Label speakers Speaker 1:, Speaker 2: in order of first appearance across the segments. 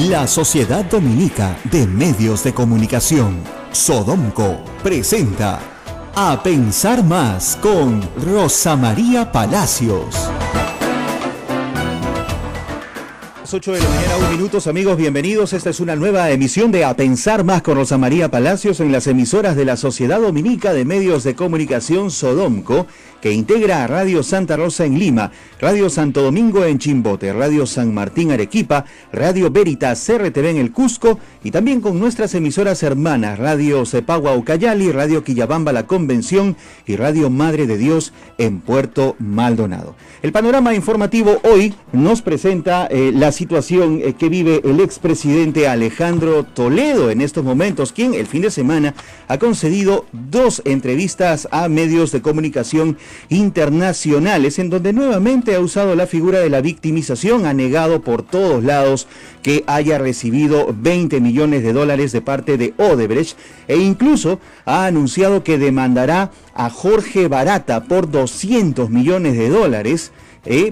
Speaker 1: La Sociedad Dominica de Medios de Comunicación, Sodomco, presenta A Pensar Más con Rosa María Palacios. 8 de la mañana, 1 minuto, amigos, bienvenidos. Esta es una nueva emisión de A Pensar Más con Rosa María Palacios en las emisoras de la Sociedad Dominica de Medios de Comunicación, Sodomco, que integra a Radio Santa Rosa en Lima, Radio Santo Domingo en Chimbote, Radio San Martín Arequipa, Radio Veritas RTV en el Cusco y también con nuestras emisoras hermanas, Radio Cepagua Ucayali, Radio Quillabamba La Convención y Radio Madre de Dios en Puerto Maldonado. El panorama informativo hoy nos presenta la situación que vive el expresidente Alejandro Toledo en estos momentos, quien el fin de semana ha concedido 2 entrevistas a medios de comunicación internacionales, en donde nuevamente ha usado la figura de la victimización, ha negado por todos lados que haya recibido $20 millones de parte de Odebrecht e incluso ha anunciado que demandará a Jorge Barata por $200 millones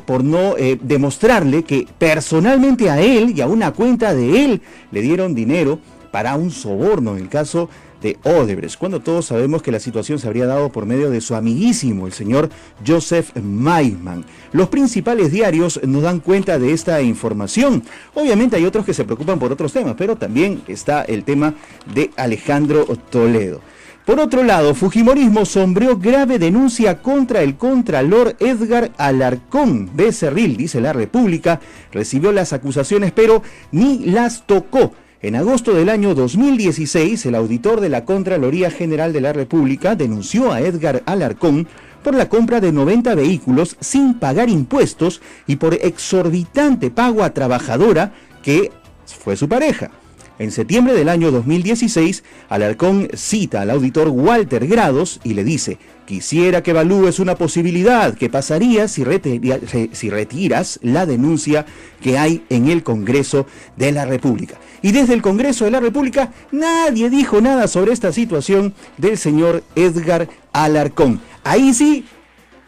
Speaker 1: por no demostrarle que personalmente a él y a una cuenta de él le dieron dinero para un soborno en el caso de Odebrecht, cuando todos sabemos que la situación se habría dado por medio de su amiguísimo, el señor Joseph Maisman. Los principales diarios nos dan cuenta de esta información. Obviamente hay otros que se preocupan por otros temas, pero también está el tema de Alejandro Toledo. Por otro lado, Fujimorismo sombreó grave denuncia contra el contralor Edgar Alarcón. Becerril, dice La República, recibió las acusaciones pero ni las tocó. En agosto del año 2016, el auditor de la Contraloría General de la República denunció a Edgar Alarcón por la compra de 90 vehículos sin pagar impuestos y por exorbitante pago a trabajadora que fue su pareja. En septiembre del año 2016, Alarcón cita al auditor Walter Grados y le dice: quisiera que evalúes una posibilidad, ¿qué pasaría si retiras la denuncia que hay en el Congreso de la República? Y desde el Congreso de la República nadie dijo nada sobre esta situación del señor Edgar Alarcón. Ahí sí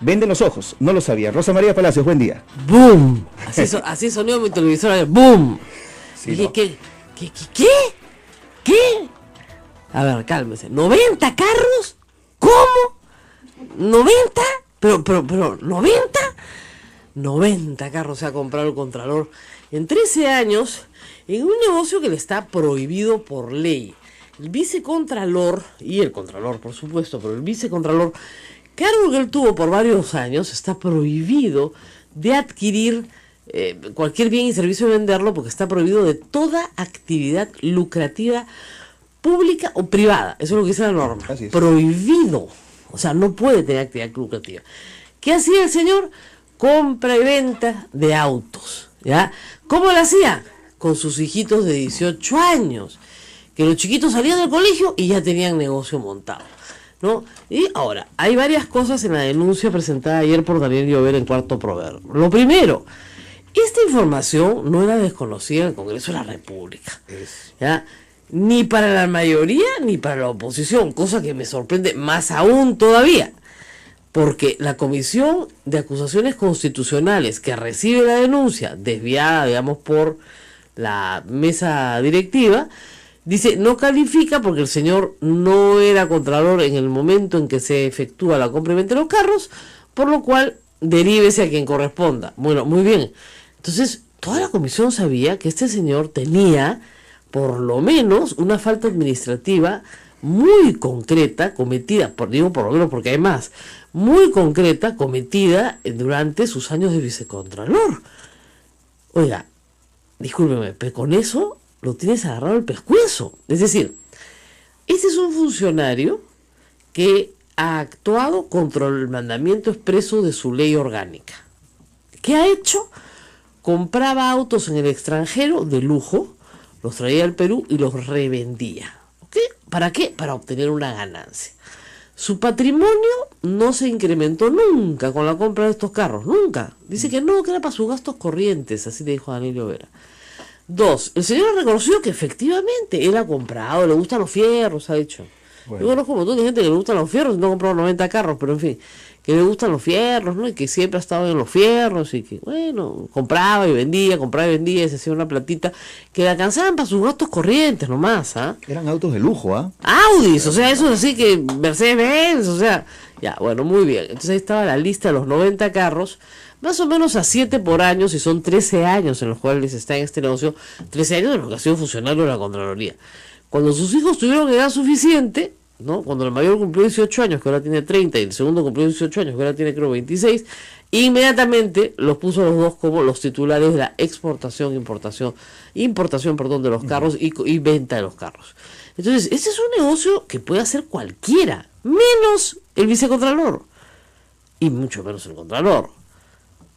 Speaker 1: venden los ojos, no lo sabía. Rosa María Palacios, buen día.
Speaker 2: ¡Boom! Así sonó mi televisor, ¡boom!
Speaker 1: Sí,
Speaker 2: dije,
Speaker 1: ¿no?
Speaker 2: ¿Qué? A ver, cálmese. ¿90 carros? ¿Cómo? ¿90? Pero, ¿90? 90 carros se ha comprado el Contralor en 13 años en un negocio que le está prohibido por ley. El vicecontralor, y el Contralor por supuesto, pero el vicecontralor, cargo que él tuvo por varios años, está prohibido de adquirir cualquier bien y servicio y venderlo, porque está prohibido de toda actividad lucrativa pública o privada. Eso es lo que dice la norma. Prohibido. O sea, no puede tener actividad lucrativa. ¿Qué hacía el señor? Compra y venta de autos, ¿ya? ¿Cómo lo hacía? Con sus hijitos de 18 años, que los chiquitos salían del colegio y ya tenían negocio montado, ¿no? Y ahora, hay varias cosas en la denuncia presentada ayer por Daniel Llover en Cuarto Proverbio. Lo primero, esta información no era desconocida en el Congreso de la República, ¿ya? Ni para la mayoría ni para la oposición, cosa que me sorprende más aún todavía, porque la Comisión de Acusaciones Constitucionales que recibe la denuncia desviada, digamos, por la mesa directiva, dice no califica porque el señor no era contralor en el momento en que se efectúa la compra y venta de los carros, por lo cual derívese a quien corresponda. Bueno, muy bien. Entonces, toda la comisión sabía que este señor tenía, por lo menos, una falta administrativa muy concreta, cometida, digo por lo menos porque hay más, muy concreta, cometida durante sus años de vicecontralor. Oiga, discúlpeme, pero con eso lo tienes agarrado al pescuezo. Es decir, este es un funcionario que ha actuado contra el mandamiento expreso de su ley orgánica. ¿Qué ha hecho? Compraba autos en el extranjero de lujo, los traía al Perú y los revendía. ¿Okay? ¿Para qué? Para obtener una ganancia. Su patrimonio no se incrementó nunca con la compra de estos carros, nunca. Dice que no, que era para sus gastos corrientes, así le dijo Daniel Vera. 2, el señor ha reconocido que efectivamente él ha comprado, le gustan los fierros, ha dicho. Bueno. Yo conozco un montón de gente que le gustan los fierros y no ha comprado 90 carros, pero en fin, que le gustan los fierros, ¿no? Y que siempre ha estado en los fierros y que, bueno, compraba y vendía, y se hacía una platita que le alcanzaban para sus gastos corrientes nomás, ¿ah?
Speaker 1: Eran autos de lujo, ¿ah?
Speaker 2: Audis, o sea, eso es así que Mercedes-Benz, o sea, ya, bueno, muy bien. Entonces ahí estaba la lista de los 90 carros, más o menos a 7 por año, si son 13 años en los cuales está en este negocio, 13 años de lo que ha sido funcionario de la Contraloría. Cuando sus hijos tuvieron edad suficiente, ¿no? Cuando el mayor cumplió 18 años, que ahora tiene 30, y el segundo cumplió 18 años, que ahora tiene creo 26, inmediatamente los puso a los dos como los titulares de la importación, perdón, de los carros y venta de los carros. Entonces, este es un negocio que puede hacer cualquiera, menos el vicecontralor, y mucho menos el contralor.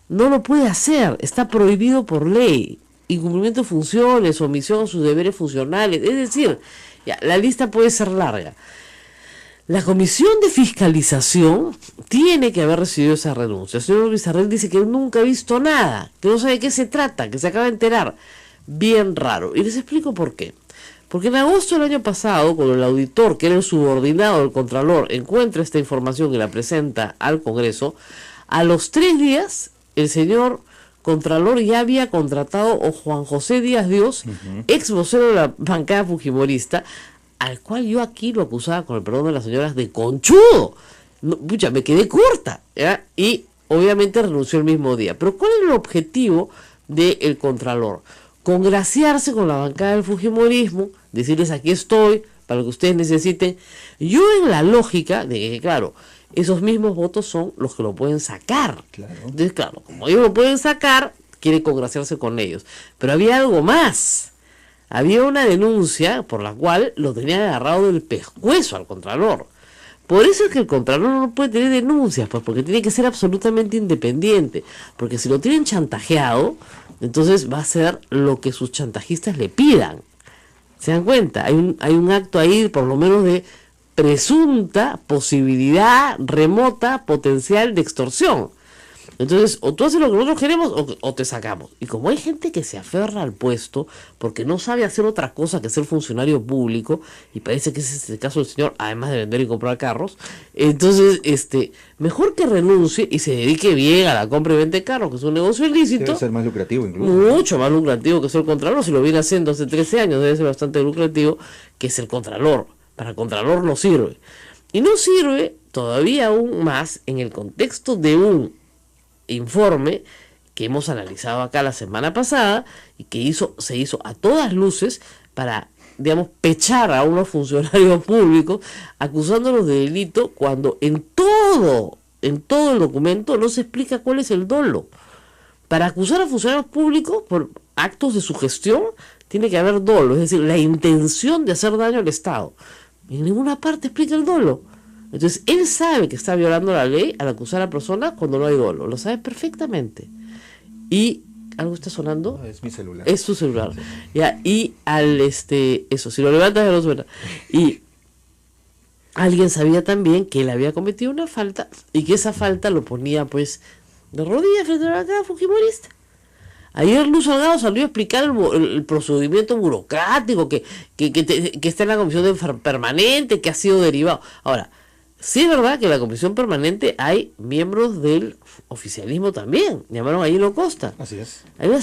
Speaker 2: No lo puede hacer, está prohibido por ley. Incumplimiento de funciones, omisión de sus deberes funcionales, es decir, ya, la lista puede ser larga. La Comisión de Fiscalización tiene que haber recibido esa renuncia. El señor Villarreal dice que él nunca ha visto nada, que no sabe de qué se trata, que se acaba de enterar. Bien raro. Y les explico por qué. Porque en agosto del año pasado, cuando el auditor, que era el subordinado del Contralor, encuentra esta información y la presenta al Congreso, a los 3 días, el señor Contralor ya había contratado a Juan José Díaz Dios, ex vocero de la bancada fujimorista, al cual yo aquí lo acusaba, con el perdón de las señoras, de conchudo. No, pucha, me quedé corta, ¿ya? Y obviamente renunció el mismo día. Pero ¿cuál es el objetivo del Contralor? Congraciarse con la bancada del fujimorismo, decirles aquí estoy, para lo que ustedes necesiten. Yo en la lógica de que, claro, esos mismos votos son los que lo pueden sacar. Claro. Entonces, claro, como ellos lo pueden sacar, quiere congraciarse con ellos. Pero había algo más. Había una denuncia por la cual lo tenían agarrado del pescuezo al Contralor. Por eso es que el Contralor no puede tener denuncias, pues, porque tiene que ser absolutamente independiente. Porque si lo tienen chantajeado, entonces va a ser lo que sus chantajistas le pidan. ¿Se dan cuenta? Hay un acto ahí, por lo menos, de presunta posibilidad remota, potencial de extorsión. Entonces, o tú haces lo que nosotros queremos o te sacamos. Y como hay gente que se aferra al puesto porque no sabe hacer otra cosa que ser funcionario público, y parece que ese es el caso del señor, además de vender y comprar carros, entonces, mejor que renuncie y se dedique bien a la compra y venta de carros, que es un negocio ilícito.
Speaker 1: Debe ser más lucrativo incluso.
Speaker 2: Mucho más lucrativo que ser Contralor. Si lo viene haciendo hace 13 años, debe ser bastante lucrativo que ser Contralor. Para Contralor no sirve. Y no sirve todavía aún más en el contexto de un informe que hemos analizado acá la semana pasada y que se hizo a todas luces para, digamos, pechar a unos funcionarios públicos acusándolos de delito cuando en todo el documento no se explica cuál es el dolo. Para acusar a funcionarios públicos por actos de su gestión tiene que haber dolo, es decir, la intención de hacer daño al Estado. En ninguna parte explica el dolo. Entonces, él sabe que está violando la ley al acusar a personas cuando no hay dolo. Lo sabe perfectamente. Y algo está sonando.
Speaker 1: No, es mi celular.
Speaker 2: Es su celular.
Speaker 1: Sí.
Speaker 2: Ya, y eso, si lo levantas ya no suena. Y alguien sabía también que él había cometido una falta y que esa falta lo ponía, pues, de rodillas frente a la cara fujimorista. Ayer Luz Salgado salió a explicar el procedimiento burocrático que está en la comisión permanente, que ha sido derivado. Ahora, sí es verdad que en la comisión permanente hay miembros del oficialismo también. Llamaron a Hilo Costa.
Speaker 1: Así es.
Speaker 2: Él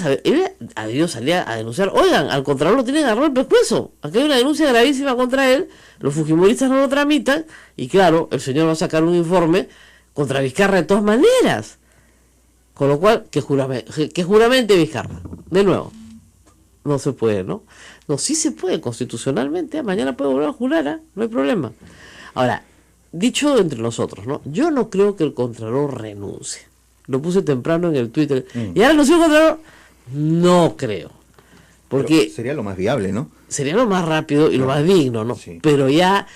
Speaker 2: ha debido salir a denunciar. Oigan, al Contralor lo tienen agarrado el pescuezo. Aquí hay una denuncia gravísima contra él. Los fujimoristas no lo tramitan. Y claro, el señor va a sacar un informe contra Vizcarra de todas maneras. Con lo cual, que juramente Vizcarra. De nuevo, no se puede, ¿no? No, sí se puede constitucionalmente. Mañana puede volver a jurar, no hay problema. Ahora, dicho entre nosotros, ¿no? Yo no creo que el Contralor renuncie. Lo puse temprano en el Twitter. ¿Y ahora renunció el Contralor? No creo. Porque
Speaker 1: pero sería lo más viable, ¿no?
Speaker 2: Sería lo más rápido y lo más digno, ¿no?
Speaker 1: Sí.
Speaker 2: Pero ya,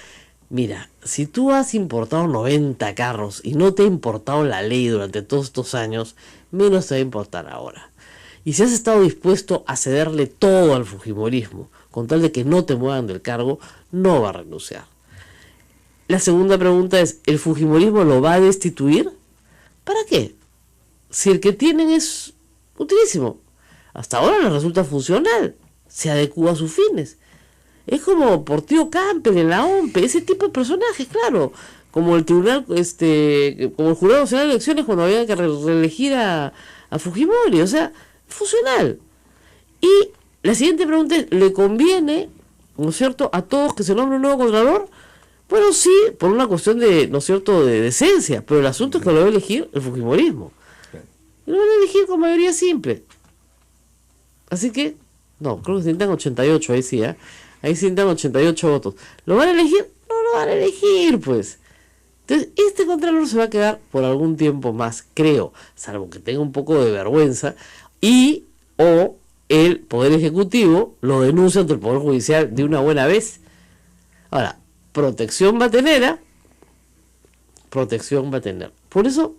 Speaker 2: mira, si tú has importado 90 carros y no te ha importado la ley durante todos estos años, menos te va a importar ahora. Y si has estado dispuesto a cederle todo al fujimorismo, con tal de que no te muevan del cargo, no va a renunciar. La segunda pregunta es, ¿el fujimorismo lo va a destituir? ¿Para qué? Si el que tienen es utilísimo. Hasta ahora le resulta funcional, se adecua a sus fines. Es como Portillo Campbell en la OMPE, ese tipo de personajes, claro. como el tribunal, como el Jurado Nacional de Elecciones cuando había que reelegir a Fujimori, o sea, funcional. Y la siguiente pregunta es, ¿le conviene, ¿no es cierto?, a todos que se nombre un nuevo contralor? Bueno, sí, por una cuestión de, ¿no es cierto?, de decencia, pero el asunto es que lo va a elegir el fujimorismo. Y lo van a elegir con mayoría simple. Así que, no, creo que se necesitan 88, ahí sí, ahí se necesitan 88 votos. ¿Lo van a elegir? No lo van a elegir, pues. Entonces, este contralor se va a quedar por algún tiempo más, creo, salvo que tenga un poco de vergüenza, y o el Poder Ejecutivo lo denuncia ante el Poder Judicial de una buena vez. Ahora, protección va a tener, protección va a tener. Por eso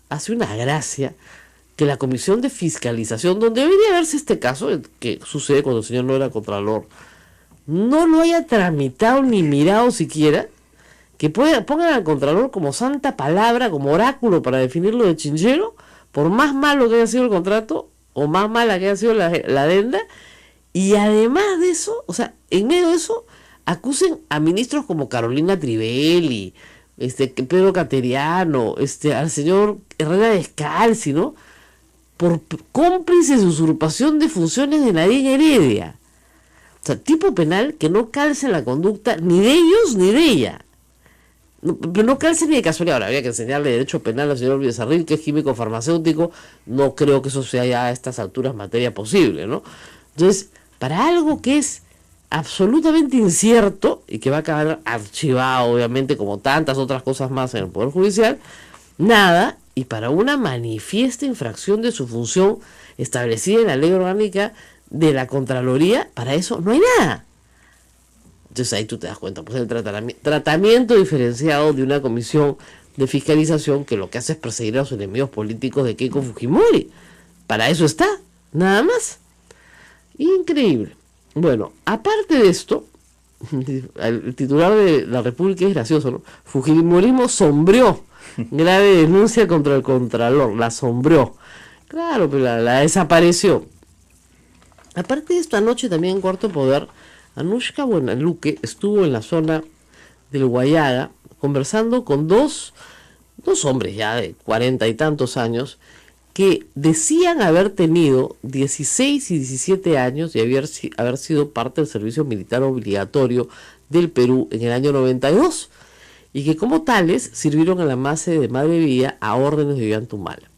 Speaker 2: hace una gracia que la Comisión de Fiscalización, donde debería verse este caso, que sucede cuando el señor no era contralor, no lo haya tramitado ni mirado siquiera, que pongan al contralor como santa palabra, como oráculo para definirlo de chinchero, por más malo que haya sido el contrato, o más mala que haya sido la adenda, y además de eso, o sea, en medio de eso, acusen a ministros como Carolina Trivelli, Pedro Cateriano, al señor Herrera Descalzi, ¿no?, por cómplices de usurpación de funciones de Nadine Heredia. O sea, tipo penal que no calce en la conducta ni de ellos ni de ella. Pero no calce ni de casualidad. Ahora habría que enseñarle derecho penal al señor Villasarril, que es químico farmacéutico. No creo que eso sea ya a estas alturas materia posible, ¿no? Entonces, para algo que es absolutamente incierto y que va a acabar archivado, obviamente, como tantas otras cosas más en el Poder Judicial, nada. Y para una manifiesta infracción de su función establecida en la ley orgánica de la Contraloría, para eso no hay nada. Entonces ahí tú te das cuenta, pues el tratamiento diferenciado de una comisión de fiscalización que lo que hace es perseguir a los enemigos políticos de Keiko Fujimori. Para eso está, nada más. Increíble. Bueno, aparte de esto, el titular de la República es gracioso, ¿no? Fujimorismo sombreó. Grave denuncia contra el Contralor, la sombreó. Claro, pero la desapareció. Aparte de esto, anoche también en Cuarto Poder, Anushka Buenaluque estuvo en la zona del Guayaga conversando con dos hombres ya de 40 y tantos años que decían haber tenido 16 y 17 años y haber sido parte del servicio militar obligatorio del Perú en el año 92 y que como tales sirvieron en la base de Madre Villa a órdenes de Ollantumala.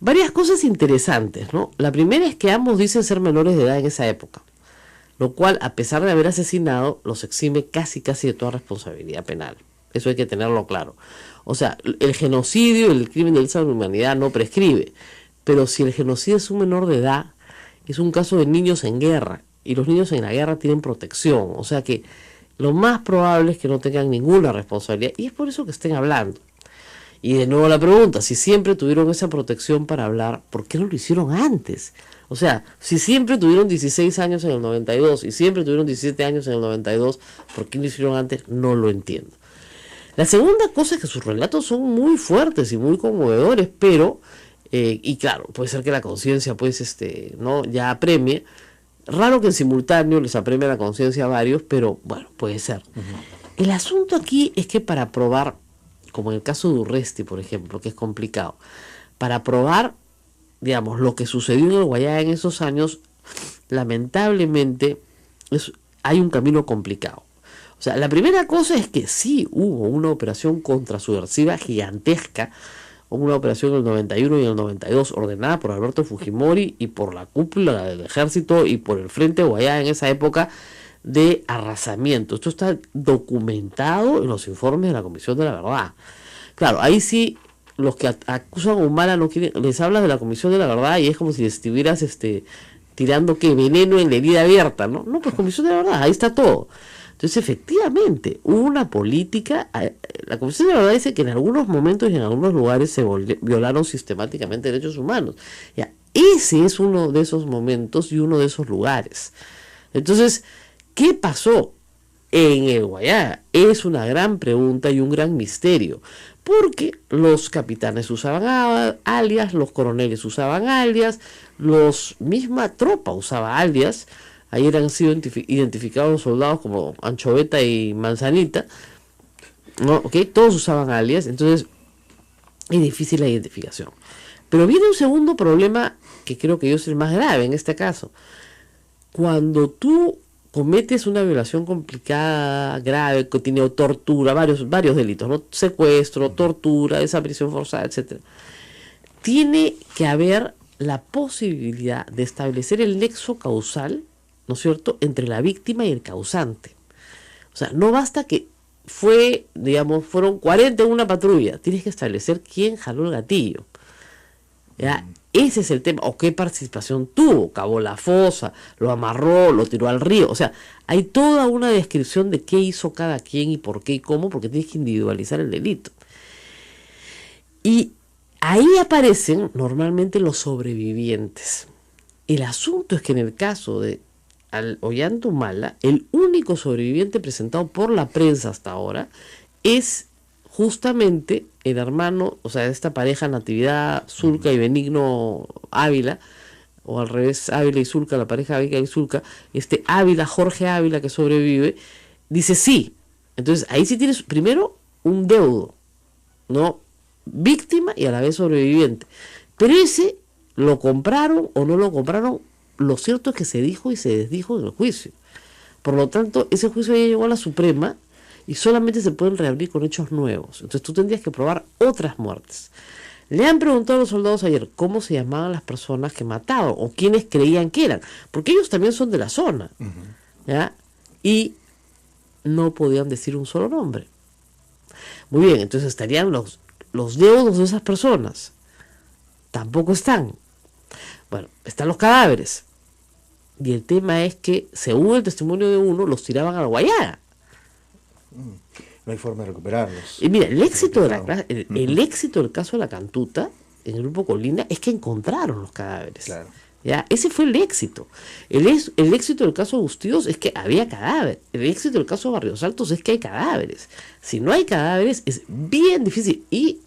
Speaker 2: Varias cosas interesantes, ¿no? La primera es que ambos dicen ser menores de edad en esa época, lo cual, a pesar de haber asesinado, los exime casi de toda responsabilidad penal. Eso hay que tenerlo claro. O sea, el genocidio, el crimen de lesa humanidad no prescribe, pero si el genocidio es un menor de edad, es un caso de niños en guerra, y los niños en la guerra tienen protección, o sea que lo más probable es que no tengan ninguna responsabilidad, y es por eso que estén hablando. Y de nuevo la pregunta, si siempre tuvieron esa protección para hablar, ¿por qué no lo hicieron antes? O sea, si siempre tuvieron 16 años en el 92 y siempre tuvieron 17 años en el 92, ¿por qué no lo hicieron antes? No lo entiendo. La segunda cosa es que sus relatos son muy fuertes y muy conmovedores, pero, y claro, puede ser que la conciencia, pues, no ya apremie. Raro que en simultáneo les apremie la conciencia a varios, pero bueno, puede ser. El asunto aquí es que para probar, como en el caso de Urresti, por ejemplo, que es complicado, para probar, digamos, lo que sucedió en el Guayaga en esos años, lamentablemente hay un camino complicado. O sea, la primera cosa es que sí hubo una operación contrasubversiva gigantesca, una operación en el 91 y en el 92 ordenada por Alberto Fujimori y por la cúpula del ejército y por el Frente Guayaga en esa época de arrasamiento. Esto está documentado en los informes de la Comisión de la Verdad. Claro, ahí sí los que acusan a Humala no quieren, les hablas de la Comisión de la Verdad y es como si estuvieras tirando que veneno en la herida abierta, ¿no? No, pues Comisión de la Verdad, ahí está todo. Entonces, efectivamente, hubo una política. La Comisión de la Verdad dice que en algunos momentos y en algunos lugares se violaron sistemáticamente derechos humanos. Ya, ese es uno de esos momentos y uno de esos lugares. Entonces, ¿qué pasó en el Guayaga? Es una gran pregunta y un gran misterio. Porque los capitanes usaban alias, los coroneles usaban alias, misma tropa usaba alias. Ayer han sido identificados los soldados como Anchoveta y Manzanita. ¿no? ¿Ok? Todos usaban alias, entonces es difícil la identificación. Pero viene un segundo problema que creo que yo es el más grave en este caso. Cuando tú cometes una violación complicada, grave, que tiene tortura, varios delitos, ¿no? Secuestro, tortura, desaparición forzada, etcétera, tiene que haber la posibilidad de establecer el nexo causal, ¿no es cierto?, entre la víctima y el causante. O sea, no basta que fueron 40 en una patrulla, tienes que establecer quién jaló el gatillo. ¿Ya? Ese es el tema, o qué participación tuvo, cavó la fosa, lo amarró, lo tiró al río. O sea, hay toda una descripción de qué hizo cada quien y por qué y cómo, porque tienes que individualizar el delito. Y ahí aparecen normalmente los sobrevivientes. El asunto es que en el caso de Ollanta el único sobreviviente presentado por la prensa hasta ahora es justamente el hermano, o sea, de esta pareja Natividad Zulca y Benigno Ávila, o al revés, Ávila y Zulca, la pareja Ávila y Zulca, Jorge Ávila, que sobrevive, dice sí. Entonces ahí sí tienes primero un deudo, ¿no? Víctima y a la vez sobreviviente. Pero ese, lo compraron o no lo compraron, lo cierto es que se dijo y se desdijo en el juicio. Por lo tanto, ese juicio ya llegó a la Suprema y solamente se pueden reabrir con hechos nuevos. Entonces tú tendrías que probar otras muertes. Le han preguntado a los soldados ayer cómo se llamaban las personas que mataban o quiénes creían que eran, porque ellos también son de la zona, ¿ya? Y no podían decir un solo nombre. Muy bien, entonces estarían los deudos de esas personas. Tampoco están. Bueno, están los cadáveres. Y el tema es que, según el testimonio de uno, los tiraban a la Guayana.
Speaker 1: No hay forma de recuperarlos.
Speaker 2: Y mira, el éxito del caso de la Cantuta, en el grupo Colina, es que encontraron los cadáveres.
Speaker 1: Claro.
Speaker 2: ¿Ya? Ese fue el éxito. El éxito del caso de Bustíos es que había cadáveres. El éxito del caso de Barrios Altos es que hay cadáveres. Si no hay cadáveres, es bien difícil. Y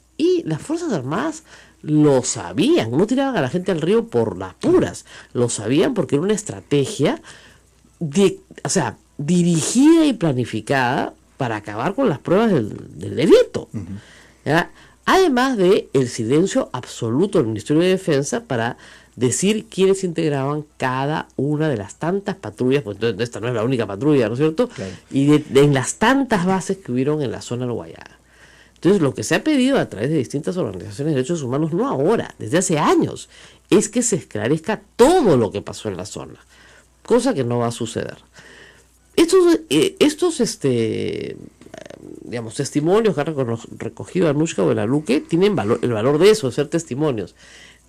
Speaker 2: las Fuerzas Armadas lo sabían. No tiraban a la gente al río por las puras. Lo sabían porque era una estrategia dirigida y planificada para acabar con las pruebas del delito. ¿Ya? Además de el silencio absoluto del Ministerio de Defensa para decir quiénes integraban cada una de las tantas patrullas, pues entonces esta no es la única patrulla, ¿no es cierto? Claro. Y en las tantas bases que hubieron en la zona del Guayana. Entonces lo que se ha pedido a través de distintas organizaciones de derechos humanos, no ahora, desde hace años, es que se esclarezca todo lo que pasó en la zona, cosa que no va a suceder. Estos testimonios que ha recogido Anushka o el Aluque tienen el valor de eso, de ser testimonios,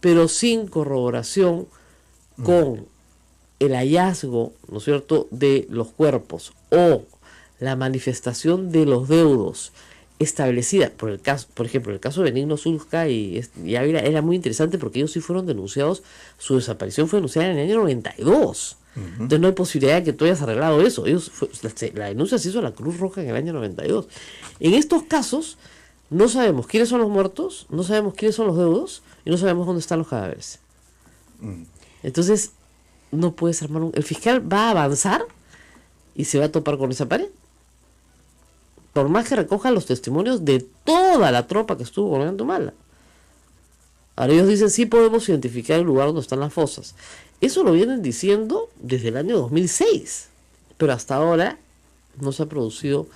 Speaker 2: pero sin corroboración con el hallazgo, ¿no es cierto?, de los cuerpos o la manifestación de los deudos establecida por ejemplo, el caso de Benigno Zulca y Ávila era muy interesante porque ellos sí fueron denunciados, su desaparición fue denunciada en el año 92. Entonces no hay posibilidad de que tú hayas arreglado eso. La denuncia se hizo a la Cruz Roja en el año 92. En estos casos no sabemos quiénes son los muertos, no sabemos quiénes son los deudos y no sabemos dónde están los cadáveres. Entonces no puedes armar el fiscal va a avanzar y se va a topar con esa pared. Por más que recoja los testimonios de toda la tropa que estuvo con Ollanta. Ahora ellos dicen sí podemos identificar el lugar donde están las fosas. Eso lo vienen diciendo desde el año 2006, pero hasta ahora no se ha producido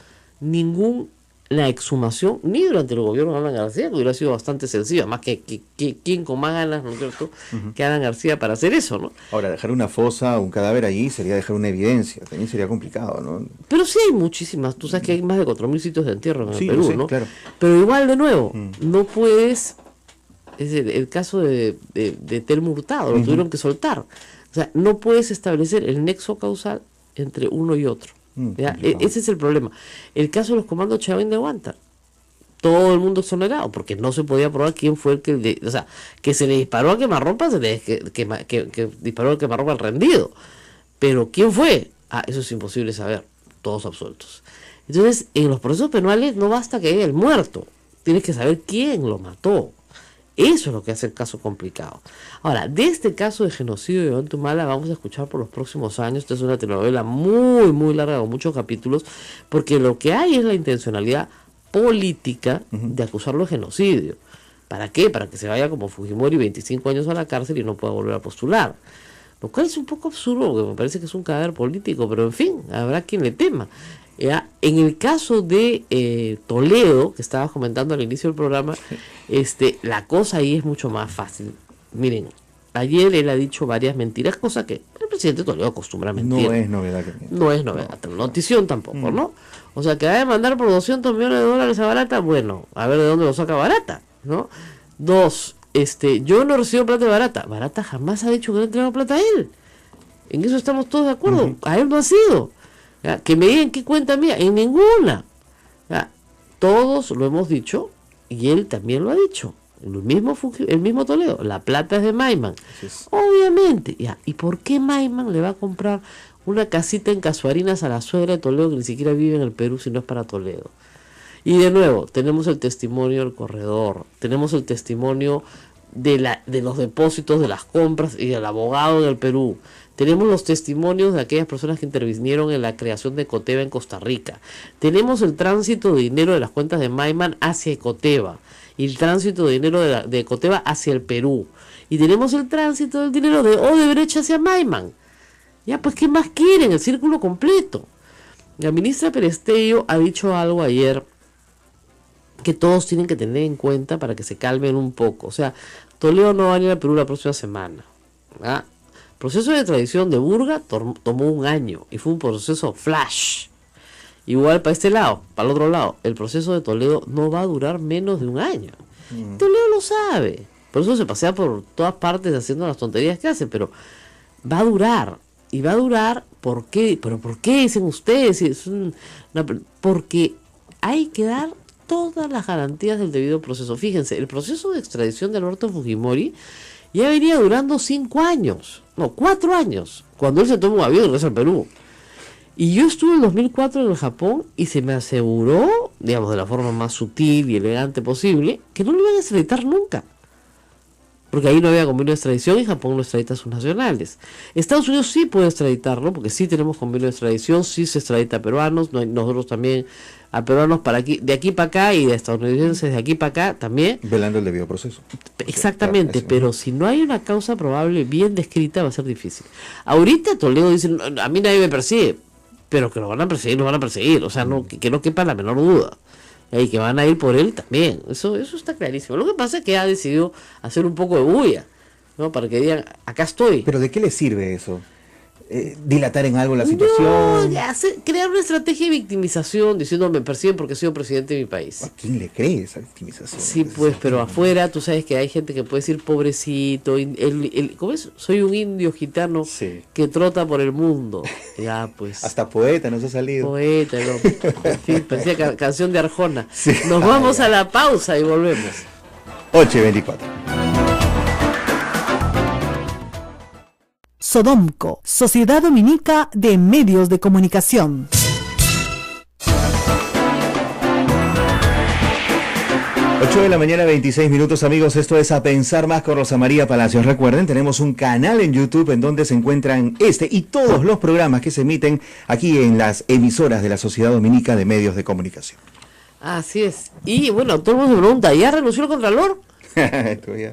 Speaker 2: la exhumación, ni durante el gobierno de Alan García, que hubiera sido bastante sencillo, más que quien con más ganas, ¿no es cierto?, que Alan García para hacer eso, ¿no?
Speaker 1: Ahora, dejar una fosa, un cadáver allí, sería dejar una evidencia, también sería complicado, ¿no?
Speaker 2: Pero sí hay muchísimas, tú sabes que hay más de 4.000 sitios de entierro en el Perú,
Speaker 1: sí,
Speaker 2: ¿no?
Speaker 1: Claro.
Speaker 2: Pero igual, de nuevo, no puedes... Es el caso de Telmo Hurtado, lo tuvieron que soltar. O sea, no puedes establecer el nexo causal entre uno y otro. Ese es el problema. El caso de los comandos Chavín de Huanta, todo el mundo exonerado, porque no se podía probar quién fue el que se le disparó a quemarropa, que disparó a quemarropa al rendido. Pero ¿quién fue? Eso es imposible saber, todos absueltos. Entonces, en los procesos penales no basta que haya el muerto, tienes que saber quién lo mató. Eso es lo que hace el caso complicado. Ahora, de este caso de genocidio de Ollanta vamos a escuchar por los próximos años. Esta es una telenovela muy, muy larga, con muchos capítulos, porque lo que hay es la intencionalidad política de acusarlo de genocidio. ¿Para qué? Para que se vaya como Fujimori 25 años a la cárcel y no pueda volver a postular. Lo cual es un poco absurdo, porque me parece que es un cadáver político, pero en fin, habrá quien le tema. ¿Ya? En el caso de Toledo, que estabas comentando al inicio del programa, la cosa ahí es mucho más fácil. Miren, ayer él ha dicho varias mentiras, cosa que el presidente Toledo acostumbra a mentir.
Speaker 1: No es novedad.
Speaker 2: No es novedad, notición tampoco, ¿no? O sea, que va a mandar por 200 millones de dólares a Barata, bueno, a ver de dónde lo saca Barata, ¿no? 2, yo no recibo plata de Barata. Barata jamás ha dicho que le ha entregado plata a él. En eso estamos todos de acuerdo. A él no ha sido. ¿Ya? Que me digan qué cuenta mía, en ninguna. ¿Ya? Todos lo hemos dicho y él también lo ha dicho. El mismo Toledo, la plata es de Maiman. Obviamente. ¿Ya? ¿Y por qué Maiman le va a comprar una casita en Casuarinas a la suegra de Toledo que ni siquiera vive en el Perú si no es para Toledo? Y de nuevo, tenemos el testimonio del corredor, tenemos el testimonio de los depósitos, de las compras y del abogado del Perú. Tenemos los testimonios de aquellas personas que intervinieron en la creación de Ecoteva en Costa Rica. Tenemos el tránsito de dinero de las cuentas de Maiman hacia Ecoteva y el tránsito de dinero de Ecoteva hacia el Perú. Y tenemos el tránsito del dinero de Odebrecht hacia Maiman. Ya, pues, ¿qué más quieren? El círculo completo. La ministra Perestello ha dicho algo ayer que todos tienen que tener en cuenta para que se calmen un poco. O sea, Toledo no va a venir al Perú la próxima semana. ¿Ah? El proceso de extradición de Burga tomó 1 año y fue un proceso flash. Igual para este lado, para el otro lado, el proceso de Toledo no va a durar menos de 1 año. Toledo lo sabe. Por eso se pasea por todas partes haciendo las tonterías que hace, pero va a durar. Y va a durar, ¿por qué? ¿Pero por qué dicen ustedes? Porque hay que dar todas las garantías del debido proceso. Fíjense, el proceso de extradición de Alberto Fujimori ya venía durando 5 años, no, 4 años, cuando él se toma un avión y regresa al Perú. Y yo estuve en 2004 en el Japón y se me aseguró, digamos, de la forma más sutil y elegante posible, que no lo iban a extraditar nunca. Porque ahí no había convenio de extradición y Japón no extradita a sus nacionales. Estados Unidos sí puede extraditarlo, porque sí tenemos convenio de extradición, sí se extradita a peruanos, nosotros también a peruanos de aquí para acá y a estadounidenses de aquí para acá también.
Speaker 1: Velando el debido proceso.
Speaker 2: Exactamente, pero si no hay una causa probable bien descrita va a ser difícil. Ahorita Toledo dice, a mí nadie me persigue, pero que lo van a perseguir, lo van a perseguir, o sea, que no quepa la menor duda. Y que van a ir por él también, eso está clarísimo. Lo que pasa es que ha decidido hacer un poco de bulla, ¿no? Para que digan, acá estoy.
Speaker 1: ¿Pero de qué le sirve eso? ¿Dilatar en algo la situación?
Speaker 2: No, crear una estrategia de victimización, diciendo me persiguen porque he sido presidente de mi país.
Speaker 1: ¿A quién le cree esa victimización?
Speaker 2: Sí, pues, pero afuera tú sabes que hay gente que puede decir pobrecito, ¿cómo es? Soy un indio gitano que trota por el mundo. Ya, pues.
Speaker 1: Hasta poeta nos ha salido.
Speaker 2: Poeta, no. En fin, parecía canción de Arjona. Sí. Nos vamos a la pausa y volvemos.
Speaker 1: 8:24.
Speaker 3: Sodomco, Sociedad Dominica de Medios de Comunicación.
Speaker 1: De la mañana, 26 minutos, amigos. Esto es A Pensar Más con Rosa María Palacios. Recuerden, tenemos un canal en YouTube en donde se encuentran y todos los programas que se emiten aquí en las emisoras de la Sociedad Dominica de Medios de Comunicación.
Speaker 2: Así es. Y bueno, todo el mundo se pregunta, ¿ya renunció el Contralor?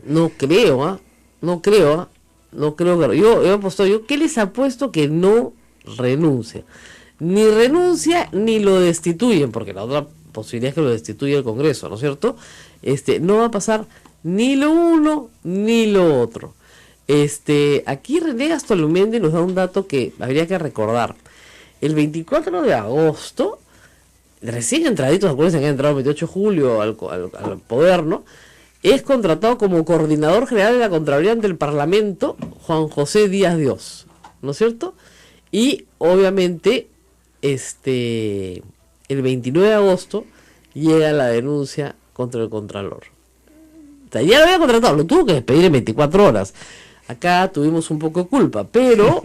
Speaker 2: No creo, ¿ah? No creo, ¿ah? No creo que yo apuesto, ¿qué les apuesto que no renuncia? Ni renuncia ni lo destituyen, porque la otra posibilidad es que lo destituya el Congreso, ¿no es cierto? No va a pasar ni lo uno ni lo otro. Aquí René Gastolumendi nos da un dato que habría que recordar. El 24 de agosto, recién entraditos, acuérdense que han entrado el 28 de julio al poder, ¿no? Es contratado como coordinador general de la Contraloría ante el Parlamento Juan José Díaz Dios, ¿no es cierto? Y obviamente el 29 de agosto llega la denuncia contra el Contralor. O sea, ya lo había contratado, lo tuvo que despedir en 24 horas. Acá tuvimos un poco de culpa, pero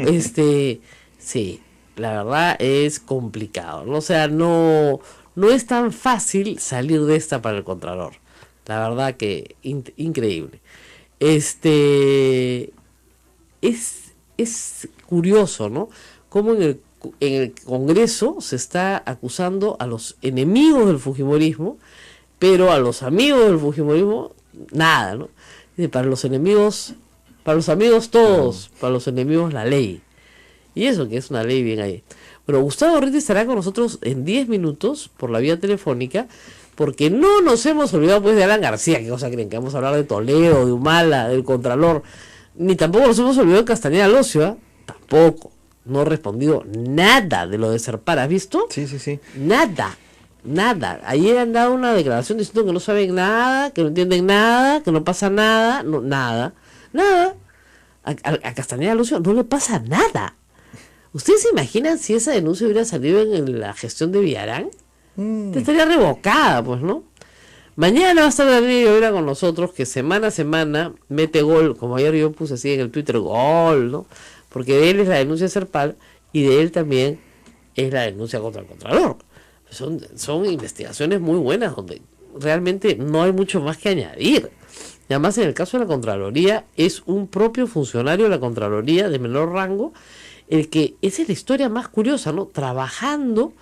Speaker 2: sí, la verdad es complicado, ¿no? O sea, no es tan fácil salir de esta para el Contralor. La verdad que increíble. Es curioso, ¿no? Cómo en el Congreso se está acusando a los enemigos del fujimorismo, pero a los amigos del fujimorismo, nada, ¿no? Dice, para los amigos todos, para los enemigos la ley. Y eso que es una ley bien ahí. Bueno, Gustavo Ritti estará con nosotros en 10 minutos por la vía telefónica, porque no nos hemos olvidado pues de Alan García. ¿Qué cosa creen? Que vamos a hablar de Toledo, de Humala, del Contralor. Ni tampoco nos hemos olvidado de Castañeda Locio, ¿eh? Tampoco. No ha respondido nada de lo de Serpar. ¿Has visto?
Speaker 1: Sí, sí, sí.
Speaker 2: Nada. Ayer han dado una declaración diciendo que no saben nada, que no entienden nada, que no pasa nada. No, nada. A Castañeda Locio no le pasa nada. ¿Ustedes se imaginan si esa denuncia hubiera salido en la gestión de Villarán? Estaría revocada, pues, ¿no? Mañana va a estar Daniel Llovera con nosotros, que semana a semana mete gol, como ayer yo puse así en el Twitter, gol, ¿no? Porque de él es la denuncia de Serpal y de él también es la denuncia contra el Contralor. Son investigaciones muy buenas donde realmente no hay mucho más que añadir. Y además, en el caso de la Contraloría, es un propio funcionario de la Contraloría de menor rango el que, esa es la historia más curiosa, ¿no? Trabajando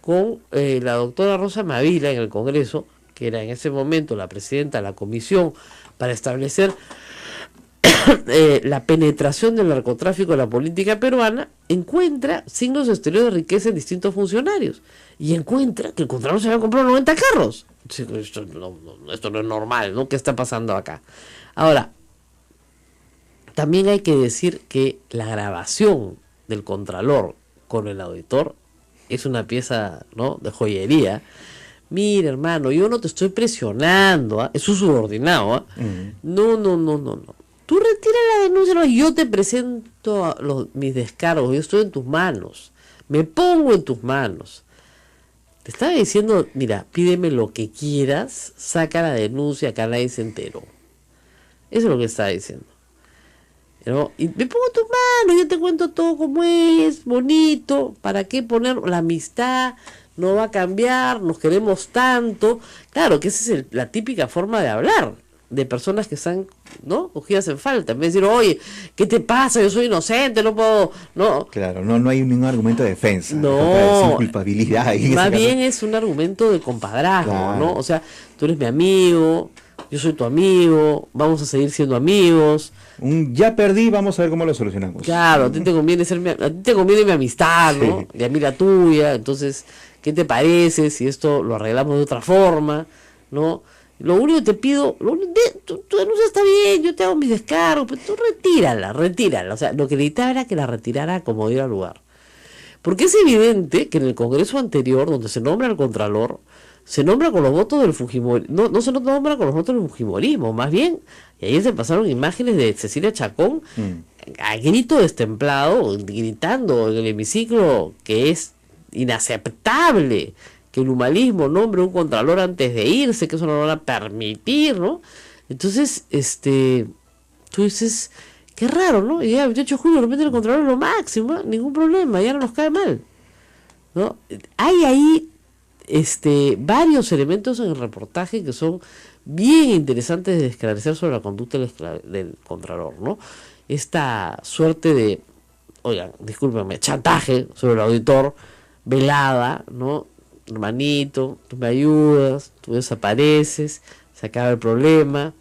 Speaker 2: con la doctora Rosa Mavila en el Congreso, que era en ese momento la presidenta de la comisión para establecer la penetración del narcotráfico en la política peruana, encuentra signos exteriores de riqueza en distintos funcionarios y encuentra que el Contralor se había comprado 90 carros. Esto no es normal, ¿no? ¿Qué está pasando acá? Ahora, también hay que decir que la grabación del Contralor con el auditor es una pieza, ¿no?, de joyería. Mira, hermano, yo no te estoy presionando, ¿eh? Es un subordinado, ¿eh? No. Tú retira la denuncia, no, yo te presento mis descargos, yo estoy en tus manos, me pongo en tus manos. Te estaba diciendo, mira, pídeme lo que quieras, saca la denuncia, acá nadie se enteró. Eso es lo que estaba diciendo. ¿No? Y me pongo en tus manos, yo te cuento todo como es, bonito, ¿para qué poner la amistad? No va a cambiar, nos queremos tanto. Claro que esa es la típica forma de hablar de personas que están, ¿no?, cogidas en falta. En vez de decir, oye, ¿qué te pasa? Yo soy inocente, no puedo, no.
Speaker 1: Claro, no hay ningún argumento de defensa.
Speaker 2: No,
Speaker 1: sin culpabilidad.
Speaker 2: Más bien es un argumento de compadrazgo, claro, ¿no? O sea, tú eres mi amigo, yo soy tu amigo, vamos a seguir siendo amigos.
Speaker 1: Ya perdí, vamos a ver cómo lo solucionamos.
Speaker 2: Claro, a ti te conviene mi amistad, ¿no? Sí. Y a mí la tuya. Entonces, ¿qué te parece si esto lo arreglamos de otra forma, ¿no? Lo único que te pido, tu denuncia está bien, yo te hago mis descargos, pero tú retírala. O sea, lo que necesitaba era que la retirara como diera lugar. Porque es evidente que en el Congreso anterior, donde se nombra al Contralor, se nombra con los votos del Fujimorismo, no se nombra con los votos del Fujimorismo, más bien, y ahí se pasaron imágenes de Cecilia Chacón a grito destemplado, gritando en el hemiciclo que es inaceptable que el humanismo nombre un Contralor antes de irse, que eso no lo van a permitir, ¿no? Entonces, tú dices, qué raro, ¿no? Y ya 28 de julio de repente el Contralor es lo máximo, ¿no? Ningún problema, ya no nos cae mal, ¿no? Hay ahí varios elementos en el reportaje que son bien interesantes de esclarecer sobre la conducta del Contralor, ¿no? Esta suerte de, oigan, discúlpenme, chantaje sobre el auditor, velada, ¿no? Hermanito, tú me ayudas, tú desapareces, se acaba el problema,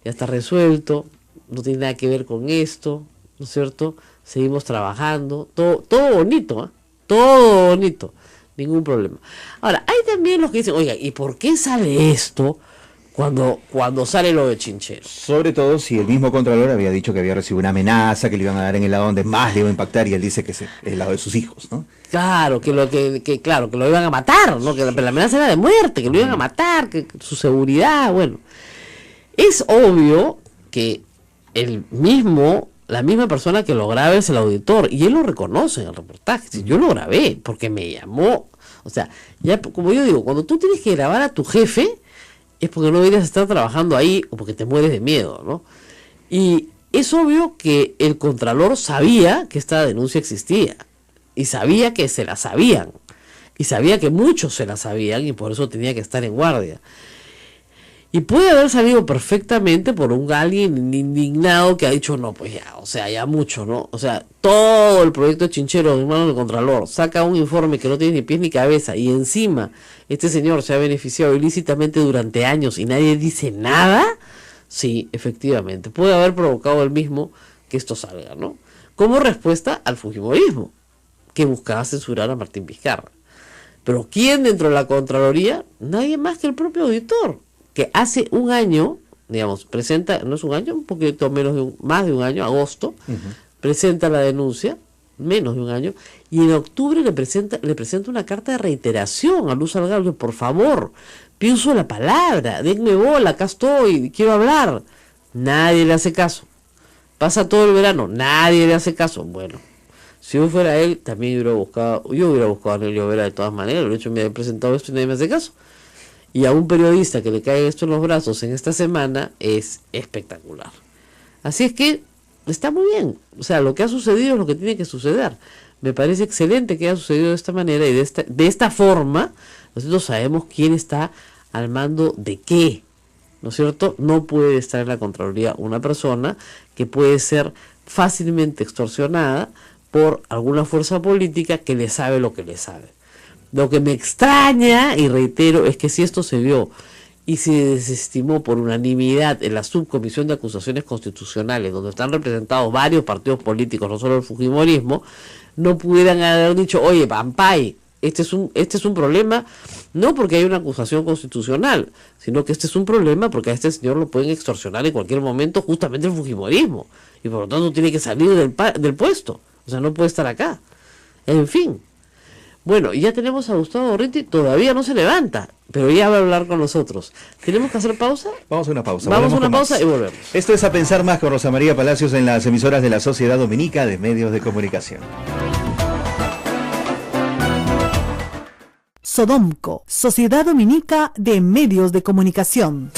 Speaker 2: ya está resuelto, no tiene nada que ver con esto, ¿no es cierto? Seguimos trabajando, todo bonito, ¿eh? Todo bonito, ningún problema. Ahora, hay también los que dicen, oiga, ¿y por qué sale esto cuando sale lo de Chinchero?
Speaker 1: Sobre todo si el mismo Contralor había dicho que había recibido una amenaza, que le iban a dar en el lado donde más le iba a impactar, y él dice que es el lado de sus hijos, ¿no?
Speaker 2: Claro, que lo iban a matar, ¿no? Que la amenaza era de muerte, que lo iban a matar, que su seguridad, bueno. Es obvio que la misma persona que lo graba es el auditor, y él lo reconoce en el reportaje. Si yo lo grabé, porque me llamó. O sea, ya como yo digo, cuando tú tienes que grabar a tu jefe, es porque no deberías estar trabajando ahí o porque te mueres de miedo, ¿no? Y es obvio que el Contralor sabía que esta denuncia existía, y sabía que se la sabían, y sabía que muchos se la sabían, y por eso tenía que estar en guardia. Y puede haber salido perfectamente por alguien indignado que ha dicho, no, pues ya, o sea, ya mucho, ¿no? O sea, todo el proyecto Chinchero de manos del Contralor saca un informe que no tiene ni pies ni cabeza y encima este señor se ha beneficiado ilícitamente durante años y nadie dice nada. Sí, efectivamente, puede haber provocado el mismo que esto salga, ¿no? Como respuesta al fujimorismo, que buscaba censurar a Martín Vizcarra. Pero ¿quién dentro de la Contraloría? Nadie más que el propio auditor, que hace un año, digamos, presenta, no es un año, un poquito menos más de un año, agosto, presenta la denuncia, menos de un año, y en octubre le presenta una carta de reiteración a Luz Salgado, por favor, pienso la palabra, denme bola, acá estoy, quiero hablar. Nadie le hace caso. Pasa todo el verano, nadie le hace caso. Bueno, si yo fuera él, también yo hubiera buscado a Nelio Vera de todas maneras, lo he hecho, me he presentado esto y nadie me hace caso. Y a un periodista que le cae esto en los brazos en esta semana es espectacular. Así es que está muy bien. O sea, lo que ha sucedido es lo que tiene que suceder. Me parece excelente que haya sucedido de esta manera y de esta forma. Nosotros sabemos quién está al mando de qué, ¿no es cierto? No puede estar en la Contraloría una persona que puede ser fácilmente extorsionada por alguna fuerza política que le sabe lo que le sabe. Lo que me extraña, y reitero, es que si esto se vio y se desestimó por unanimidad en la subcomisión de acusaciones constitucionales, donde están representados varios partidos políticos, no solo el fujimorismo, no pudieran haber dicho, oye, Pampay, este es un problema, no porque hay una acusación constitucional, sino que este es un problema porque a este señor lo pueden extorsionar en cualquier momento justamente el fujimorismo, y por lo tanto tiene que salir del puesto, o sea, no puede estar acá. En fin. Bueno, ya tenemos a Gustavo Gorriti, todavía no se levanta, pero ya va a hablar con nosotros. ¿Tenemos que hacer pausa?
Speaker 1: Vamos a una pausa.
Speaker 2: Vamos a una pausa y volvemos.
Speaker 1: Esto es A Pensar Más con Rosa María Palacios en las emisoras de la Sociedad Dominica de Medios de Comunicación.
Speaker 3: Sodomco, Sociedad Dominica de Medios de Comunicación.